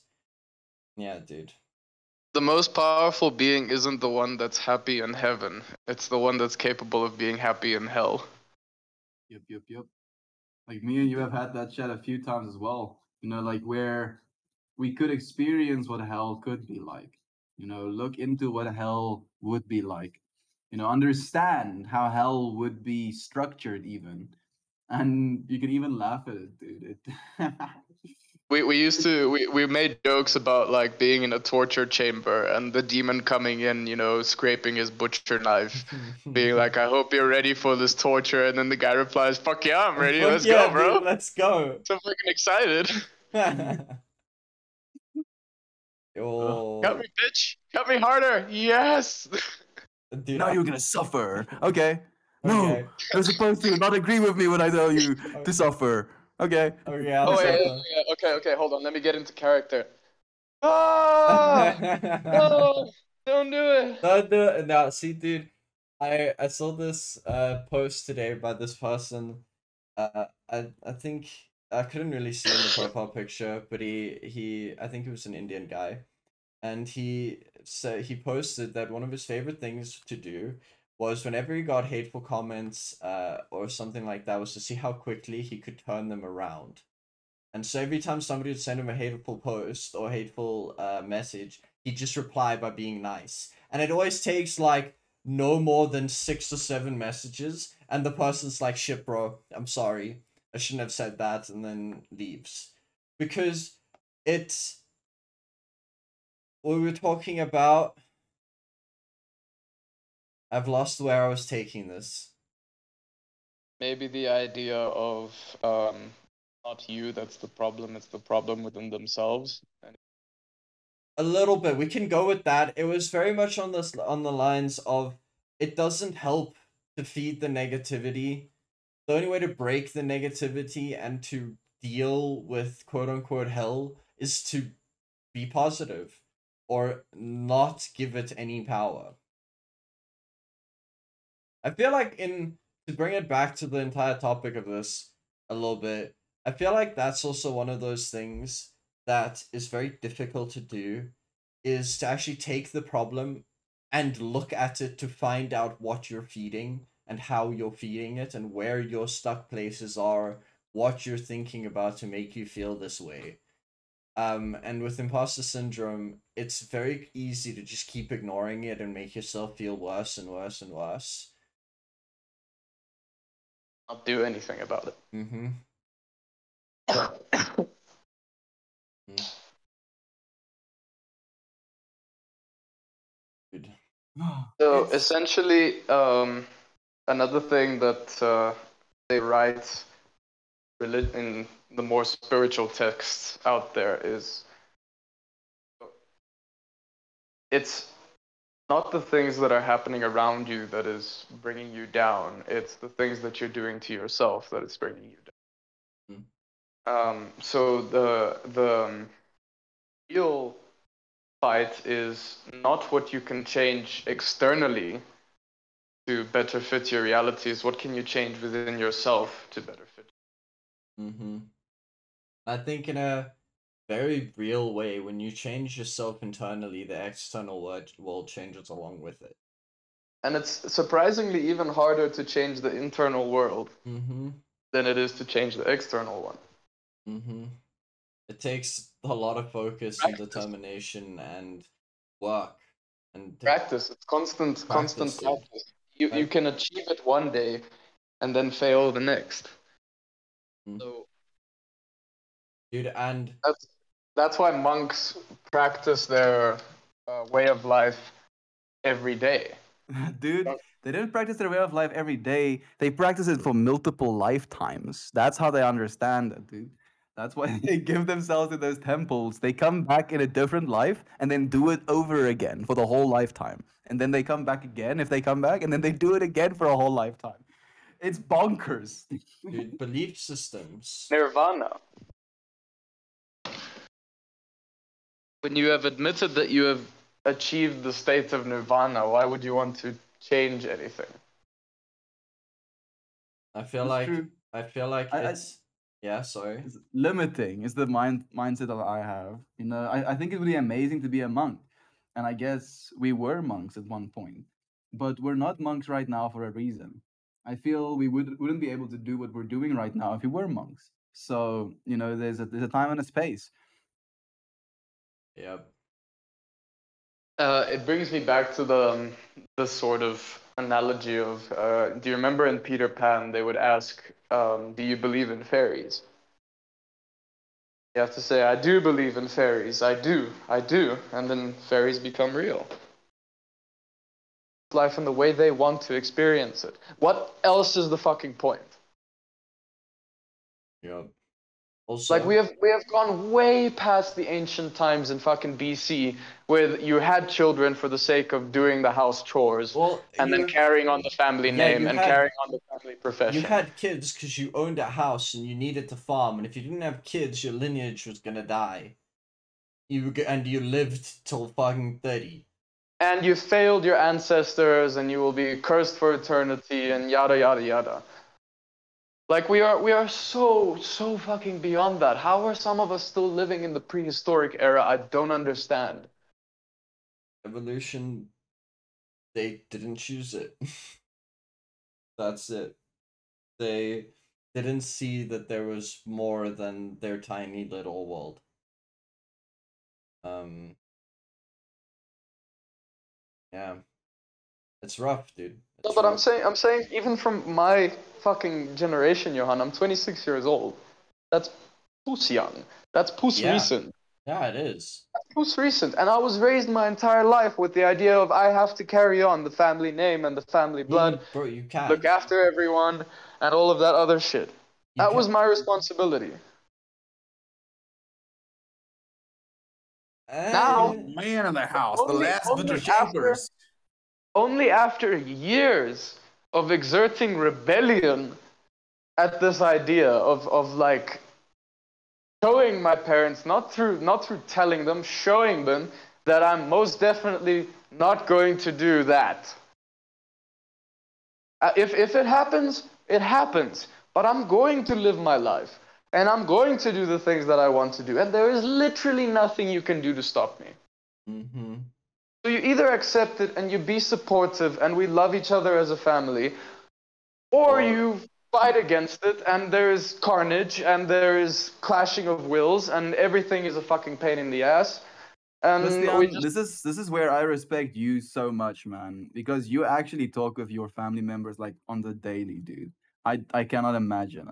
yeah, dude. The most powerful being isn't the one that's happy in heaven. It's the one that's capable of being happy in hell. Yep, yep, yep. Like me and you have had that chat a few times as well. You know, like where we could experience what hell could be like. You know, look into what hell would be like. You know, understand how hell would be structured even. And you can even laugh at it, dude. We used to we made jokes about like being in a torture chamber and the demon coming in, scraping his butcher knife, being like, "I hope you're ready for this torture," and then the guy replies, "Fuck yeah, I'm ready. Fuck Let's yeah, go, dude. bro. Let's go. So fucking excited. Ugh. Cut Oh, me, bitch. Cut me harder. Yes." dude. Now you're gonna suffer. Okay. No, Okay. you're supposed to not agree with me when I tell you to suffer. Okay. Okay, I'll Oh wait, suffer. yeah. Okay. Hold on. Let me get into character. Ah, no, don't do it. No, no, no, see, dude, I saw this post today by this person. I think I couldn't really see in the profile picture, but he I think he was an Indian guy, and he posted that one of his favorite things to do was whenever he got hateful comments or something like that, was to see how quickly he could turn them around. And so every time somebody would send him a hateful post or hateful message, he'd just reply by being nice. And it always takes like no more than 6 or 7 messages, and the person's like, "Shit, bro, I'm sorry. I shouldn't have said that," and then leaves. Because it's what we were talking about. I've lost where I was taking this. Maybe the idea of not you that's the problem, it's the problem within themselves. A little bit. We can go with that. It was very much on the lines of it doesn't help to feed the negativity. The only way to break the negativity and to deal with quote unquote hell is to be positive or not give it any power. I feel like to bring it back to the entire topic of this a little bit, I feel like that's also one of those things that is very difficult to do, is to actually take the problem and look at it to find out what you're feeding and how you're feeding it and where your stuck places are, what you're thinking about to make you feel this way. And with imposter syndrome, it's very easy to just keep ignoring it and make yourself feel worse and worse and worse. Not do anything about it. Mm-hmm. Good. So essentially, another thing that they write in the more spiritual texts out there is it's not the things that are happening around you that is bringing you down. It's the things that you're doing to yourself that is bringing you down. So the real fight is not what you can change externally to better fit your realities. What can you change within yourself to better fit? Mm-hmm. I think in a very real way, when you change yourself internally, the external world changes along with it. And it's surprisingly even harder to change the internal world than it is to change the external one. It takes a lot of focus and determination and work and practice. It's constant practice. You can achieve it one day and then fail the next. So, dude, and that's why monks practice their way of life every day. Dude, they didn't practice their way of life every day. They practice it for multiple lifetimes. That's how they understand it, dude. That's why they give themselves to those temples. They come back in a different life and then do it over again for the whole lifetime. And then they come back again if they come back, and then they do it again for a whole lifetime. It's bonkers. Dude, belief systems. Nirvana. When you have admitted that you have achieved the state of nirvana, why would you want to change anything? I feel like it's yeah, sorry. It's limiting is the mindset that I have. You know, I think it would be amazing to be a monk. And I guess we were monks at one point. But we're not monks right now for a reason. I feel we wouldn't be able to do what we're doing right now if we were monks. So, you know, there's a time and a space. Yep. It brings me back to the sort of analogy of do you remember in Peter Pan they would ask, do you believe in fairies? You have to say, I do believe in fairies, I do, and then fairies become real. Life in the way they want to experience it. What else is the fucking point? Yep. Also, like we have gone way past the ancient times in fucking BC, where you had children for the sake of doing the house chores, and then carrying on the family name and carrying on the family profession. You had kids because you owned a house and you needed to farm, and if you didn't have kids, your lineage was gonna die. You lived till fucking 30. And you failed your ancestors, and you will be cursed for eternity, and yada yada yada. Like we are so fucking beyond that. How are some of us still living in the prehistoric era? I don't understand. Evolution they didn't choose it. That's it. They didn't see that there was more than their tiny little world. Yeah. It's rough, dude. No, It's but rough. I'm saying, even from my fucking generation, Johan, I'm 26 years old. That's puss young. That's puss Yeah. recent. Yeah, it is. That's puss recent. And I was raised my entire life with the idea of I have to carry on the family name and the family blood, Bro, you look can't. after everyone, and all of that other shit. You That was can't. my responsibility. Now, Man of the house, the only last only bitter after shapers. only after years of exerting rebellion at this idea of like showing my parents, not through telling them, showing them that I'm most definitely not going to do that. If it happens, it happens. But I'm going to live my life. And I'm going to do the things that I want to do. And there is literally nothing you can do to stop me. Mm-hmm. So you either accept it and you be supportive and we love each other as a family, or you fight against it and there is carnage and there is clashing of wills and everything is a fucking pain in the ass. And we Christian, just this is where I respect you so much, man, because you actually talk with your family members like on the daily, dude. I cannot imagine.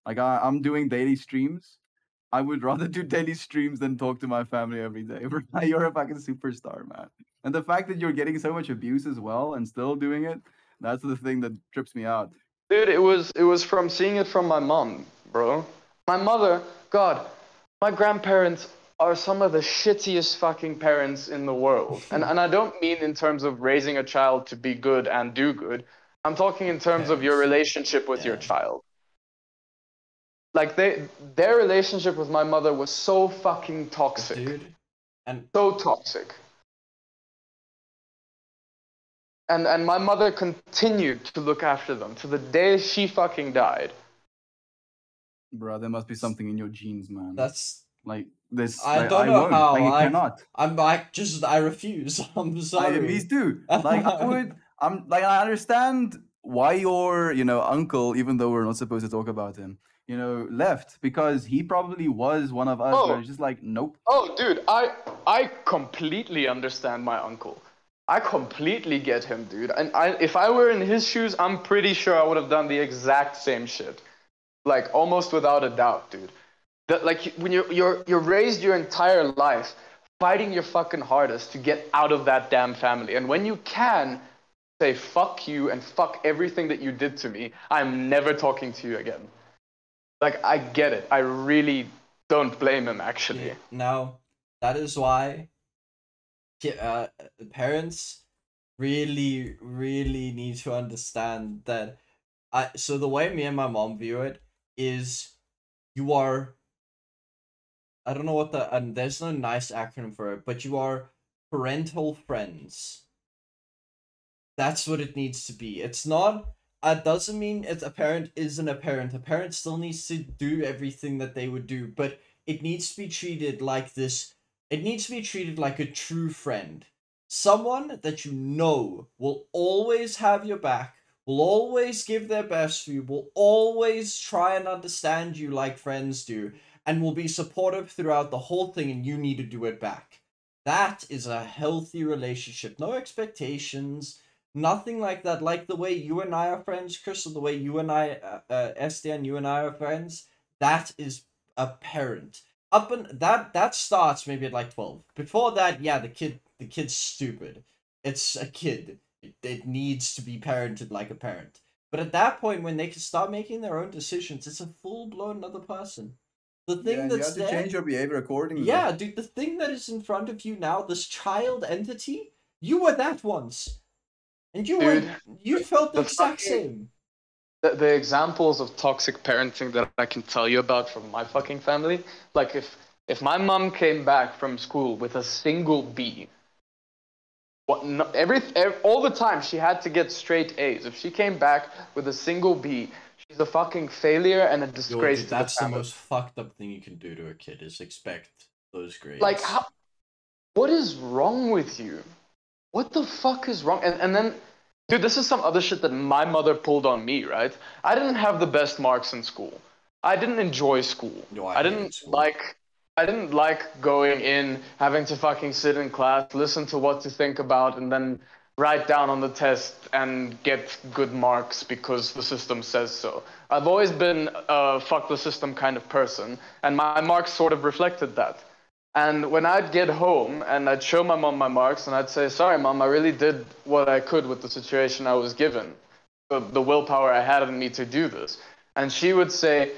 Like I'm doing daily streams. I would rather do daily streams than talk to my family every day. Bro. You're a fucking superstar, man. And the fact that you're getting so much abuse as well and still doing it, that's the thing that trips me out. dude, it was from seeing it from my mom, bro. My mother, God, my grandparents are some of the shittiest fucking parents in the world. And I don't mean in terms of raising a child to be good and do good. I'm talking in terms of your Parents. relationship with your Yeah. child. Like their relationship with my mother was so fucking toxic. Dude. And So toxic. And my mother continued to look after them to the day she fucking died. Bro, there must be something in your genes, man. that's Like this, I like don't I know won't. how. Like I cannot. I refuse. I'm Me sorry. too. Like I would. I'm like I understand why your uncle, even though we're not supposed to talk about him, left because he probably was one of us. Where Oh, it's just like, nope. oh, dude, I completely understand my uncle. I completely get him, dude. And if I were in his shoes, I'm pretty sure I would have done the exact same shit. Like almost without a doubt, dude. That like when you're raised your entire life fighting your fucking hardest to get out of that damn family, and when you can say fuck you and fuck everything that you did to me, I'm never talking to you again. Like I get it. I really don't blame him actually. Now, that is why uh, parents really, really need to understand that. So the way me and my mom view it is, you are. I don't know what and there's no nice acronym for it, but you are parental friends. That's what it needs to be. It's not. It doesn't mean it's a parent isn't a parent. A parent still needs to do everything that they would do, but it needs to be treated like this. It needs to be treated like a true friend. Someone that you know will always have your back, will always give their best for you, will always try and understand you like friends do, and will be supportive throughout the whole thing, and you need to do it back. That is a healthy relationship. No expectations, nothing like that. Like the way you and I are friends, Chris, or the way you and I, Estienne, you and I are friends. That is a parent. Up and that starts maybe at like 12. Before that, yeah, the kid's stupid. It's a kid. It needs to be parented like a parent. But at that point, when they can start making their own decisions, it's a full blown other person. The Yeah, thing and you that's have to there, change your behavior accordingly. yeah, dude, the thing that is in front of you now, this child entity, you were that once. And Dude, you felt the the exact fucking same. the examples of toxic parenting that I can tell you about from my fucking family, like if my mom came back from school with a single B, what no, all the time she had to get straight A's. If she came back with a single B, she's a fucking failure and a Yo, disgrace dude, to the that's the family. most fucked up thing you can do to a kid is expect those Like grades. how, what is wrong with you? what the fuck is wrong? And then, dude, this is some other shit that my mother pulled on me, right? I didn't have the best marks in school. I didn't enjoy school. No, I I hated didn't school. like I didn't like going in, having to fucking sit in class, listen to what to think about, and then write down on the test and get good marks because the system says so. I've always been a fuck the system kind of person, and my marks sort of reflected that. And when I'd get home and I'd show my mom my marks and I'd say, sorry, mom, I really did what I could with the situation I was given, the willpower I had in me to do this. And she would say,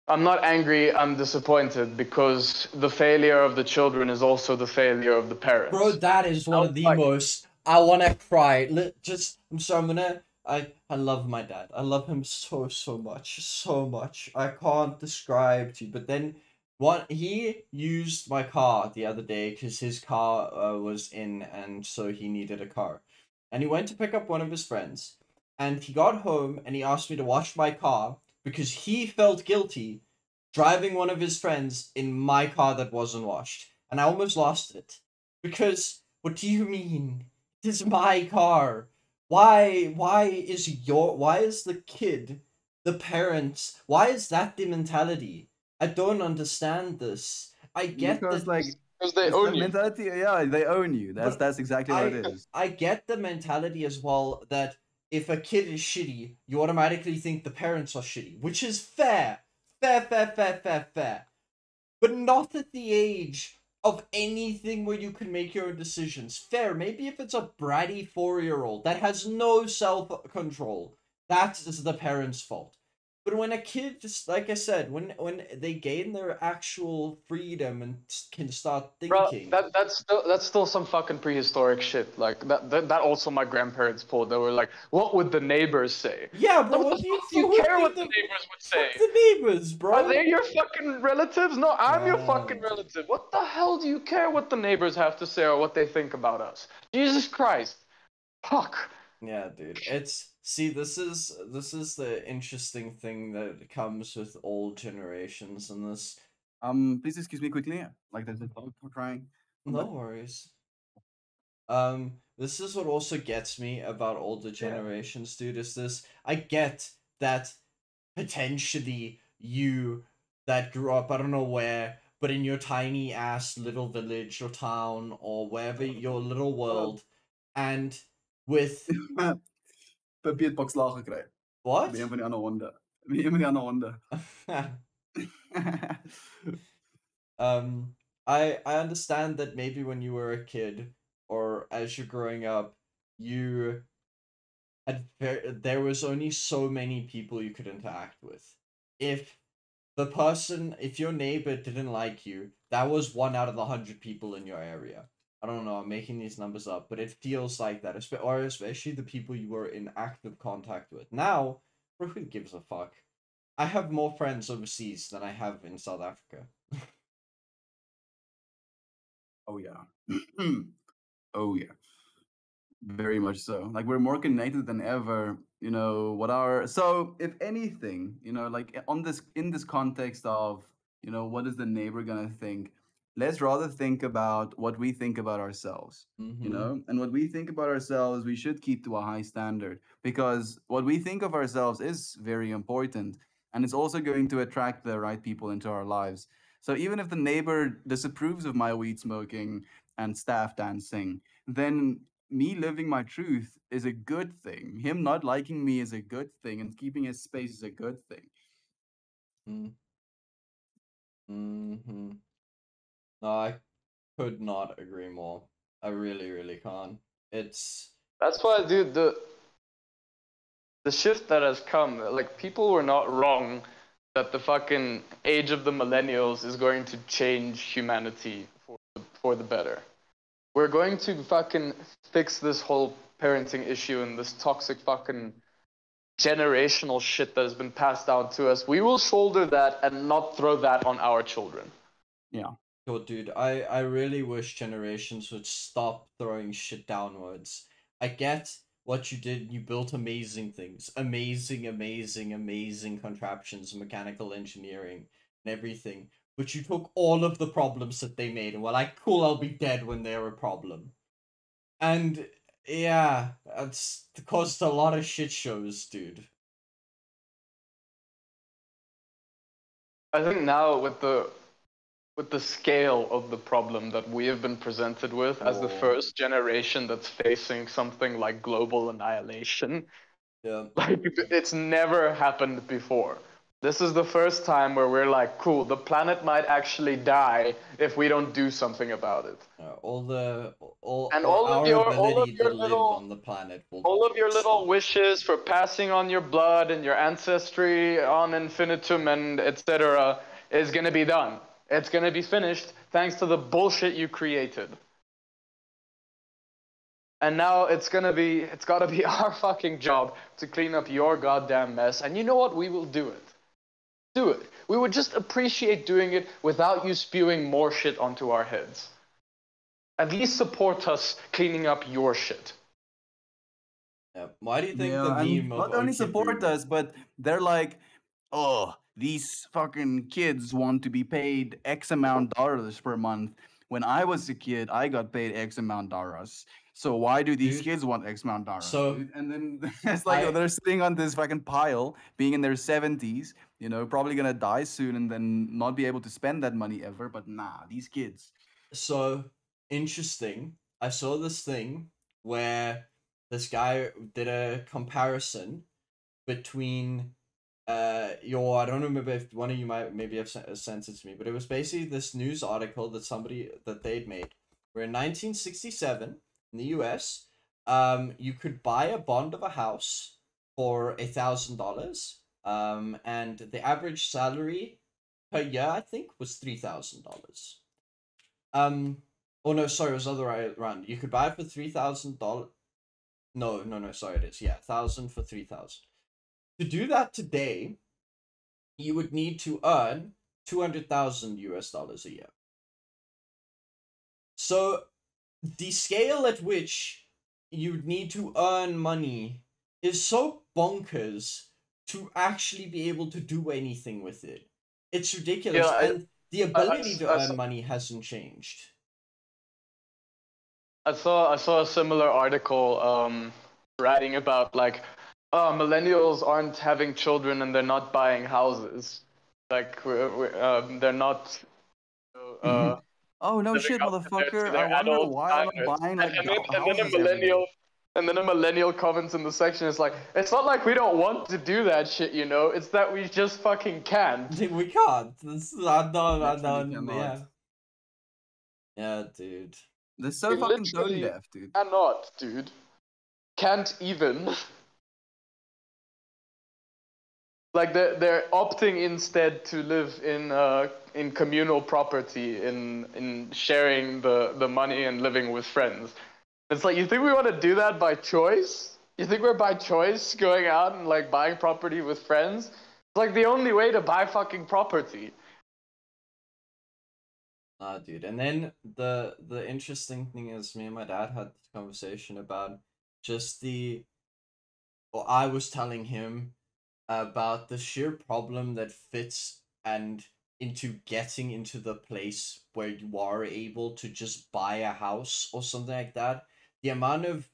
I'm not angry, I'm disappointed because the failure of the children is also the failure of the Bro, parents. that is I one was of the like, most. I want to cry. I'm sorry. I love my dad. I love him so much, so much. I can't describe to you. But then, he used my car the other day because his car was in, and so he needed a car, and he went to pick up one of his friends, and he got home and he asked me to wash my car because he felt guilty driving one of his friends in my car that wasn't washed, and I almost lost it. Because what do you mean? It is my car. Why is the kid, the parents, why is that the mentality? I don't understand this. I get Because that, like because they it's own that you. mentality, yeah, they own you. That's but exactly what it I is. I get the mentality as well that if a kid is shitty, you automatically think the parents are shitty, which is fair. Fair. But not at the age of anything where you can make your own decisions. Fair, maybe if it's a bratty 4-year-old that has no self control, that is the parents' fault. But when a kid, just like I said, when they gain their actual freedom and can start Bro, thinking, that's still some fucking prehistoric shit. Like that also my grandparents pulled. They were like, "What would the neighbors say?" yeah, So bro, what the what do you fuck do you who care think what the the neighbors would fuck say? the neighbors, Are bro? they your fucking relatives? No, I'm your Yeah, fucking relative. What the hell do you care what the neighbors have to say or what they think about us? Jesus Christ. Fuck. yeah, dude. It's see, this is the interesting thing that comes with old generations and this. Please excuse me quickly. Like there's a dog crying. No But worries. This is what also gets me about older yeah. generations, dude, is this. I get that potentially you that grew up, I don't know where, but in your tiny ass little village or town or wherever your little world, and with Papier het pak slaag gekry. By een what? van die ander honde. By een van die ander honde. um, I understand that maybe when you were a kid or as you're growing up, you there was only so many people you could interact with. If if your neighbor didn't like you, that was 1 out of 100 people in your area. I don't know, I'm making these numbers up, but it feels like that, or especially the people you were in active contact with. Now, bro, who gives a fuck? I have more friends overseas than I have in South Africa. Oh yeah. Oh yeah. Very much so. Like we're more connected than ever. You know what our so if anything, like on this in this context of what is the neighbor gonna think? Let's rather think about what we think about ourselves. Mm-hmm. And what we think about ourselves, we should keep to a high standard because what we think of ourselves is very important, and it's also going to attract the right people into our lives. So even if the neighbor disapproves of my weed smoking and staff dancing, then me living my truth is a good thing. Him not liking me is a good thing, and keeping his space is a good thing. Mm-hmm. No, I could not agree more. I really can't. It's That's why, dude, the shift that has come, like people were not wrong that the fucking age of the millennials is going to change humanity for the better. We're going to fucking fix this whole parenting issue and this toxic fucking generational shit that has been passed down to us. We will shoulder that and not throw that on our children. Yeah. oh, dude, I really wish generations would stop throwing shit downwards. I get what you did. You built amazing things, amazing contraptions, mechanical engineering, and everything. But you took all of the problems that they made and were like, "Cool, I'll be dead when they're a problem." And yeah, it's caused a lot of shit shows, dude. I think now with the scale of the problem that we have been presented with as the Whoa. first generation that's facing something like global annihilation, Yeah. like it's never happened before. This is the first time where we're like, cool, the planet might actually die if we don't do something about it. All the all And or our all of ability to your live little on the planet will all of your little stop. wishes for passing on your blood and your ancestry on infinitum and etc. is going to be done. It's going to be finished thanks to the bullshit you created. And now it's got to be our fucking job to clean up your goddamn mess. And you know what? We will do it. Do it. We would just appreciate doing it without you spewing more shit onto our heads. At least support us cleaning up your shit. Yeah. Why do you think the Yeah, and meme of not only OK support Boomer? us, but they're like, oh, these fucking kids want to be paid X amount dollars per month. When I was a kid, I got paid X amount dollars. So why do these Dude, kids want X amount dollars, so dude? And then it's like I they're sitting on this fucking pile, being in their 70s, probably gonna die soon and then not be able to spend that money ever. But nah, these kids. so interesting. I saw this thing where this guy did a comparison between your, I don't remember if one of you might maybe have sent it to me, but it was basically this news article that somebody that they'd made where in 1967 in the US, you could buy a bond of a house for $1,000, and the average salary per year I think was $3,000. um oh no, sorry, it was the other way around. You could buy it for $3,000. No, sorry, it is, yeah, 1,000 for 3,000. To do that today, you would need to earn 200,000 US dollars a year. So the scale at which you'd need to earn money is so bonkers to actually be able to do anything with it. It's ridiculous, Yeah, and the ability to I, earn money hasn't changed. I saw a similar article writing about like, oh, millennials aren't having children and they're not buying houses. Like they're not uh, Oh no living shit, up to motherfucker! I their wonder adult why I'm not standards. buying like And then a houses every day. millennial. And then a millennial comments in the section is like, it's not like we don't want to do that shit, you know. It's that we just fucking can't. We can't. I Literally don't, cannot. yeah. Yeah, dude. They're We so fucking tone literally deaf, dude. cannot, dude. Can't even. Like they're opting instead to live in communal property, in sharing the money and living with friends. It's like, you think we want to do that by choice? You think we're by choice going out and like buying property with friends? It's like the only way to buy fucking property. Ah, dude. And then the interesting thing is, me and my dad had this conversation about just the. Well, I was telling him about the sheer problem that fits and into getting into the place where you are able to just buy a house or something like that. The amount of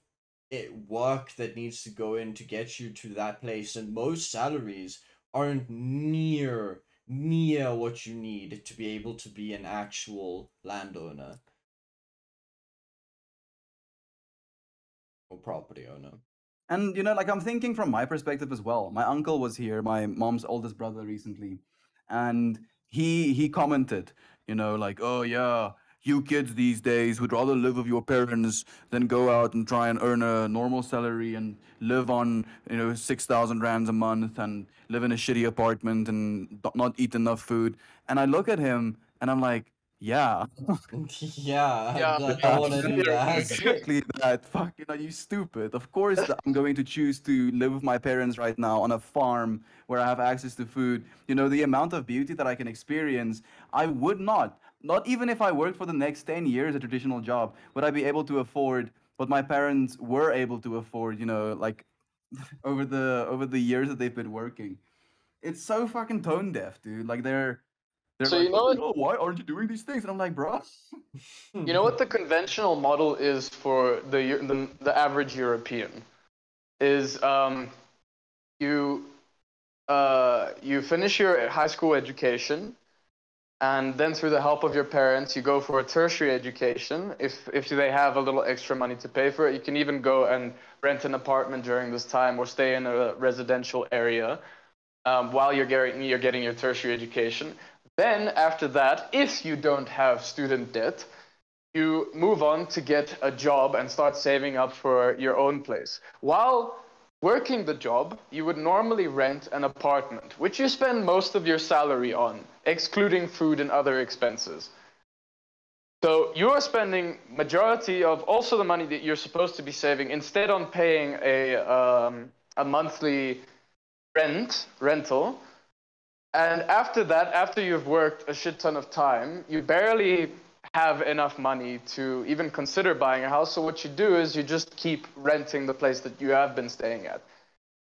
work that needs to go in to get you to that place, and most salaries aren't near what you need to be able to be an actual landowner or property owner. And like I'm thinking from my perspective as well. My uncle was here, my mom's oldest brother recently, and he commented, like, oh yeah, you kids these days would rather live with your parents than go out and try and earn a normal salary and live on 6,000 rands a month and live in a shitty apartment and not eat enough food. And I look at him and I'm like, yeah. Yeah, Yeah, I don't Yeah, want to do that. exactly that. Fuck, you stupid. Of course, that I'm going to choose to live with my parents right now on a farm where I have access to food. The amount of beauty that I can experience, I would not even if I worked for the next 10 years a traditional job, would I be able to afford what my parents were able to afford, like over the years that they've been working. It's so fucking tone deaf, dude. Like they're They're So like, you know what? oh, why aren't you doing these things? And I'm like, bro. You know what the conventional model is for the average European is you you finish your high school education, and then through the help of your parents, you go for a tertiary education. If they have a little extra money to pay for it, you can even go and rent an apartment during this time or stay in a residential area while you're getting your tertiary education. Then after that, if you don't have student debt, you move on to get a job and start saving up for your own place. While working the job, you would normally rent an apartment, which you spend most of your salary on, excluding food and other expenses. So you are spending majority of also the money that you're supposed to be saving instead on paying a monthly rental. And after that, after you've worked a shit ton of time, you barely have enough money to even consider buying a house. So what you do is you just keep renting the place that you have been staying at.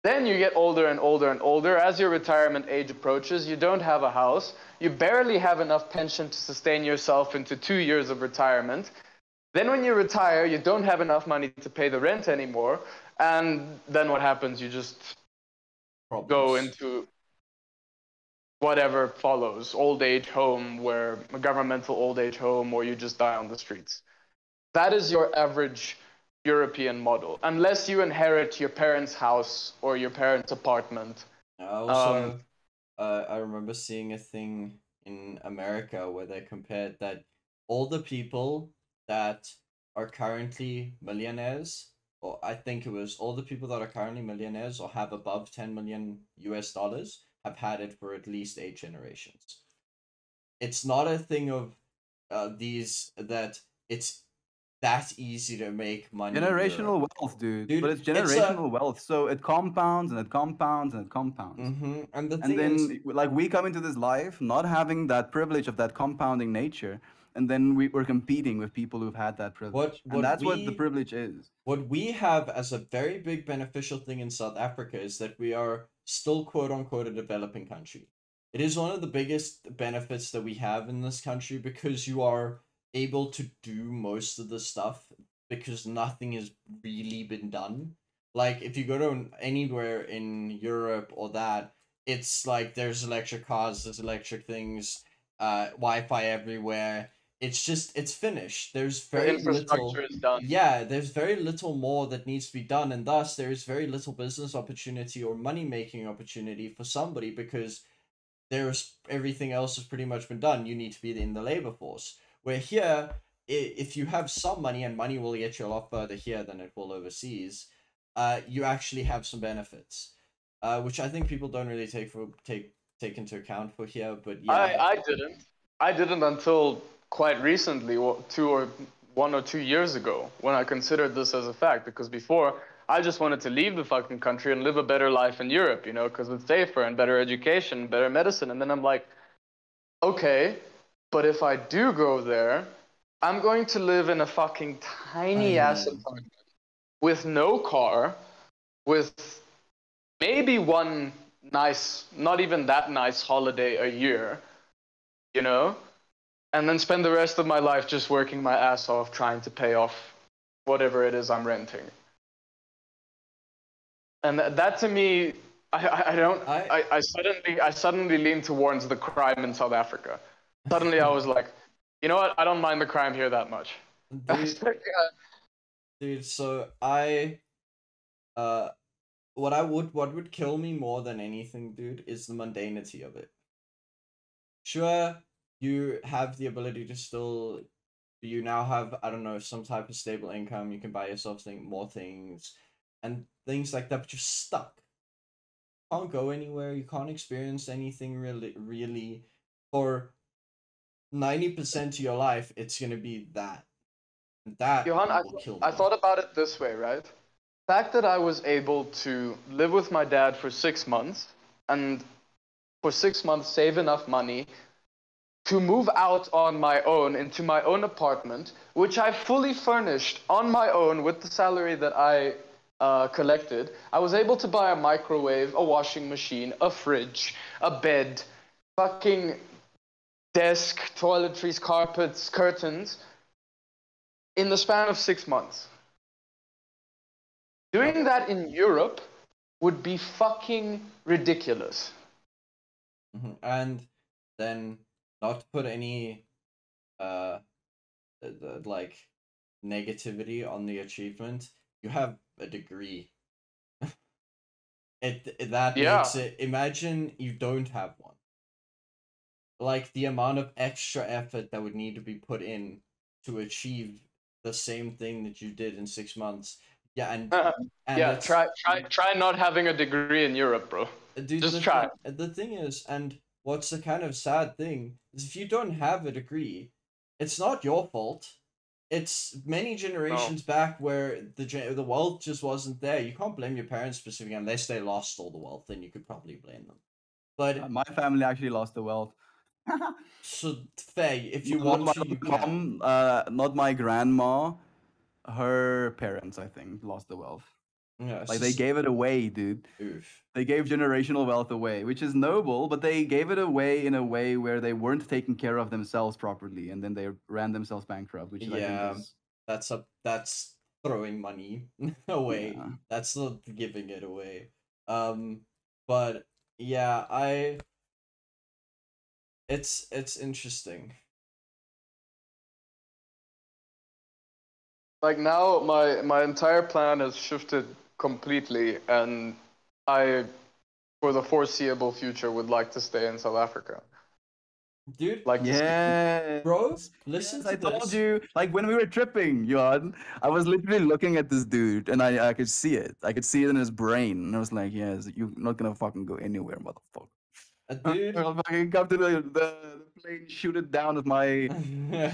Then you get older and older and older. As your retirement age approaches, you don't have a house. You barely have enough pension to sustain yourself into 2 years of retirement. Then when you retire, you don't have enough money to pay the rent anymore. And then what happens? You just go into whatever follows, old age home, where a governmental old age home, or you just die on the streets. That is your average European model, unless you inherit your parents' house or your parents' apartment. Also, I remember seeing a thing in America where they compared that all the people that are currently millionaires, or I think it was all the people that are currently millionaires or have above 10 million US dollars, have had it for at least 8 generations. It's not a thing of these that it's that easy to make money in Generational Europe. wealth, dude. Dude, But it's it's a generational wealth, so it compounds and it compounds and it compounds. and the And thing is, then, like, we come into this life not having that privilege of that compounding nature, and then we're competing with people who've had that privilege. And what that's what the we privilege is. what we have as a very big beneficial thing in South Africa is that we are still quote unquote a developing country. It is one of the biggest benefits that we have in this country because you are able to do most of the stuff because nothing has really been done. Like if you go to anywhere in Europe or that, it's like there's electric cars, there's electric things, Wi-Fi everywhere. It's just it's finished. There's The very infrastructure little. is done. Yeah, there's very little more that needs to be done, and thus there is very little business opportunity or money making opportunity for somebody because there's everything else has pretty much been done. You need to be in the labor force. Where here, if you have some money, and money will get you a lot further here than it will overseas, you actually have some benefits, which I think people don't really take into account for here. But yeah, I didn't until quite recently, 1 or 2 years ago, when I considered this as a fact. Because before, I just wanted to leave the fucking country and live a better life in Europe, you know, because it's safer and better education, better medicine. And then I'm like, okay, but if I do go there, I'm going to live in a fucking tiny ass apartment with no car, with maybe one nice, not even that nice holiday a year, you know, and then spend the rest of my life just working my ass off trying to pay off whatever it is I'm renting. And that to me, I suddenly lean towards the crime in South Africa. Suddenly I was like, you know what? I don't mind the crime here that much. Dude, so what would kill me more than anything, dude, is the mundanity of it. Sure, you have the ability to still, you now have, I don't know, some type of stable income, you can buy yourself more things, and things like that, but you're stuck. You can't go anywhere, you can't experience anything really, for 90% of your life, it's gonna be that. That Johan, will kill I me. thought about it this way, right? The fact that I was able to live with my dad for 6 months and for 6 months save enough money to move out on my own into my own apartment, which I fully furnished on my own with the salary that I collected. I was able to buy a microwave, a washing machine, a fridge, a bed, fucking desk, toiletries, carpets, curtains in the span of 6 months. Doing that in Europe would be fucking ridiculous. And then, not to put any like negativity on the achievement, you have a degree. That makes it. Imagine you don't have one. Like the amount of extra effort that would need to be put in to achieve the same thing that you did in 6 months. Yeah, and yeah, try not having a degree in Europe, bro. Dude, just try. The thing is, and what's the kind of sad thing is, if you don't have a degree, it's not your fault. It's many generations back where the wealth just wasn't there. You can't blame your parents specifically unless they lost all the wealth. Then you could probably blame them. But my family actually lost the wealth. So fair, if you want to, you can. Not my grandma. Her parents, I think, lost the wealth. Yeah, like they gave it away, dude. Oof. They gave generational wealth away, which is noble, but they gave it away in a way where they weren't taking care of themselves properly, and then they ran themselves bankrupt. Which I think is that's throwing money away. Yeah. That's not giving it away. But yeah, it's interesting. Like now, my entire plan has shifted completely, and I, for the foreseeable future, would like to stay in South Africa. Dude, like bro, listen to I this. told you, like when we were tripping, Johan, I was literally looking at this dude, and I could see it. I could see it in his brain, and I was like, "Yes, you're not gonna fucking go anywhere, motherfucker." Dude, I'll fucking come to the plane, shoot it down with my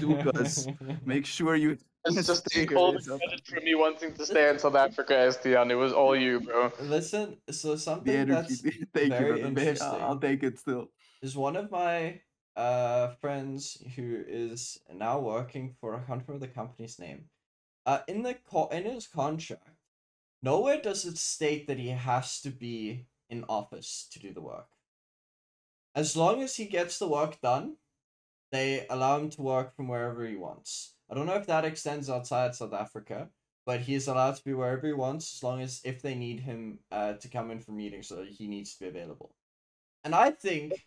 Zulkas. Make sure you It's just stay take all here. the credit for me wanting to stay in South Africa, Estian. It was all you, bro. Listen, so The something energy. that's Thank you, very brother. interesting I'll take it still. is one of my friends who is now working for, I can't remember the company's name. In his contract, nowhere does it state that he has to be in office to do the work. As long as he gets the work done, they allow him to work from wherever he wants. I don't know if that extends outside South Africa, but he is allowed to be wherever he wants as long as if they need him to come in for meetings, so he needs to be available. And I think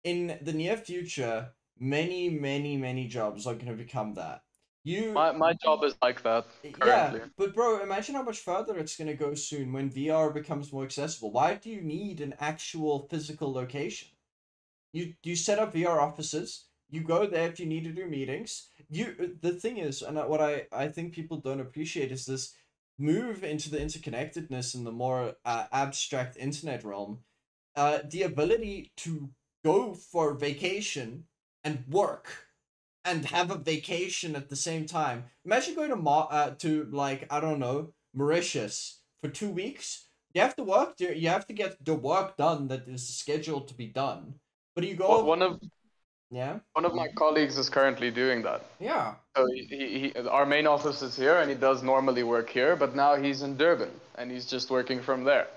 in the near future, many jobs are going to become that. My job is like that currently. Yeah, but bro, imagine how much further it's going to go soon when VR becomes more accessible. Why do you need an actual physical location? You set up VR offices. You go there if you need to do meetings. The thing is, and what I think people don't appreciate is this move into the interconnectedness in the more abstract internet realm. The ability to go for vacation and work and have a vacation at the same time. Imagine going to like, I don't know, Mauritius for 2 weeks. You have to work there. You have to get the work done that is scheduled to be done. But you go. One of my colleagues is currently doing that. Yeah. So our main office is here, and he does normally work here, but now he's in Durban, and he's just working from there.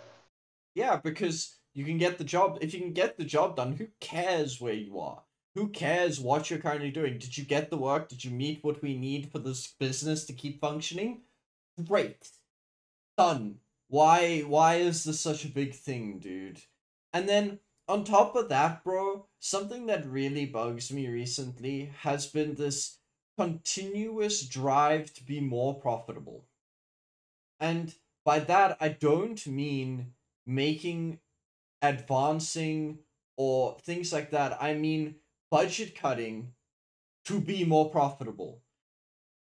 Yeah, because you can get the job. If you can get the job done, who cares where you are? Who cares what you're currently doing? Did you get the work? Did you meet what we need for this business to keep functioning? Great. Done. Why is this such a big thing, dude? And then on top of that, bro, something that really bugs me recently has been this continuous drive to be more profitable. And by that, I don't mean making advancing or things like that. I mean budget cutting to be more profitable,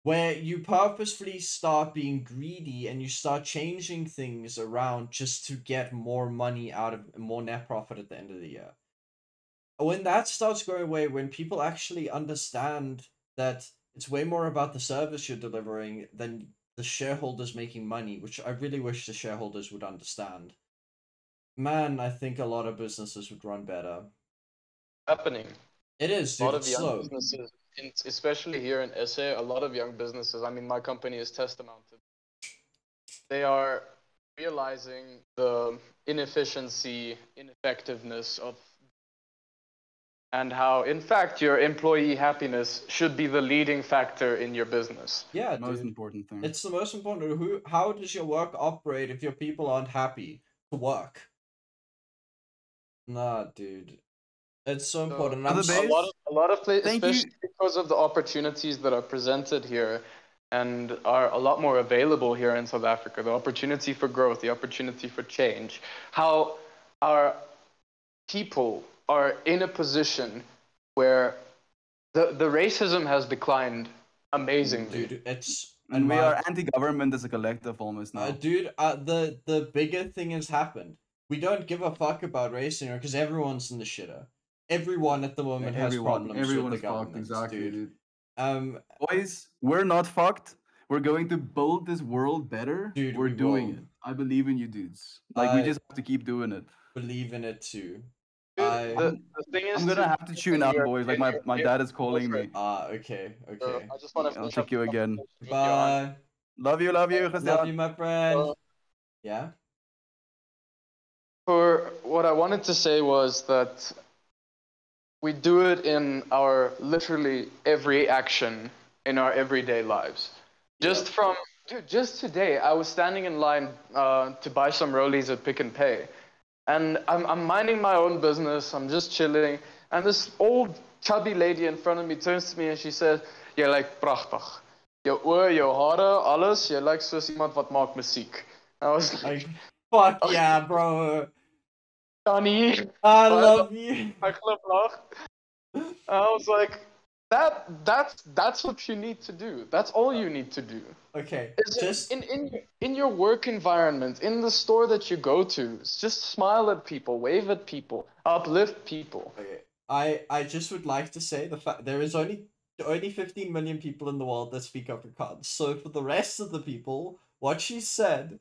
where you purposefully start being greedy and you start changing things around just to get more money out of more net profit at the end of the year. When that starts going away, when people actually understand that it's way more about the service you're delivering than the shareholders making money, which I really wish the shareholders would understand, man, I think a lot of businesses would run better. Happening. It is, dude. A lot it's of young slow. businesses, especially here in SA, a lot of young businesses. I mean, my company is Testament. They are realizing the inefficiency, ineffectiveness of and how, in fact, your employee happiness should be the leading factor in your business. Yeah, Most dude. important thing. It's the most important. How does your work operate if your people aren't happy to work? Nah, dude. It's so important. For the base, a lot of places, thank especially you. because of the opportunities that are presented here and are a lot more available here in South Africa. The opportunity for growth, the opportunity for change. How our people are in a position where the racism has declined amazingly. Dude, it's And we are anti-government as a collective almost now. dude, the bigger thing has happened. We don't give a fuck about race anymore because everyone's in the shitter. Everyone at the moment has problems Everyone with the is fucked, government, exactly, dude. Boys, we're not fucked. We're going to build this world better. Dude, we're we doing will. it. I believe in you, dudes. Like, we just have to keep doing it. Believe in it too. The thing is, I'm gonna have to tune out, boys. Like, my dad is calling me. Okay. I just want to I'll check you again. Bye. Love you, Christian. Love you, my friend. Yeah. For what I wanted to say was that we do it in our literally every action in our everyday lives. Just today, I was standing in line to buy some rollies at Pick and Pay. And I'm minding my own business, I'm just chilling. And this old chubby lady in front of me turns to me and she says, "Jy lyk pragtig. Jou oë, jou hare, alles, jy lyk soos iemand wat maak musiek." I was like, fuck yeah, bro. Johnny, I love you. I was like, that's what you need to do. That's all you need to do. Okay. Just in your work environment, in the store that you go to, just smile at people, wave at people, uplift people. Okay. I just would like to say the fact there is only 15 million people in the world that speak Afrikaans. So for the rest of the people, what she said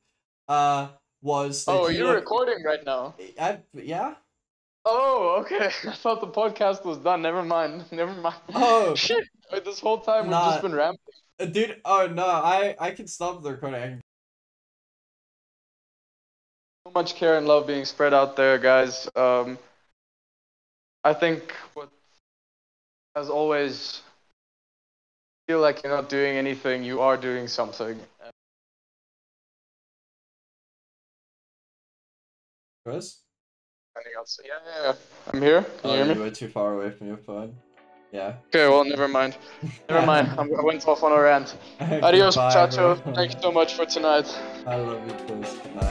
was that oh, you're recording right now? Yeah. Oh, okay. I thought the podcast was done. Never mind. Oh. Shit. This whole time we've just been rambling. Dude, oh no, I can stop the recording. So much care and love being spread out there, guys. I think as always, feel like you're not doing anything, you are doing something. Chris? Anything else? Yeah. I'm here. Can you hear me? You were too far away from your phone. Yeah. Okay, well, never mind. I went off on a rant. Adios, muchacho. Thank you so much for tonight. I love you, Chris. Good night.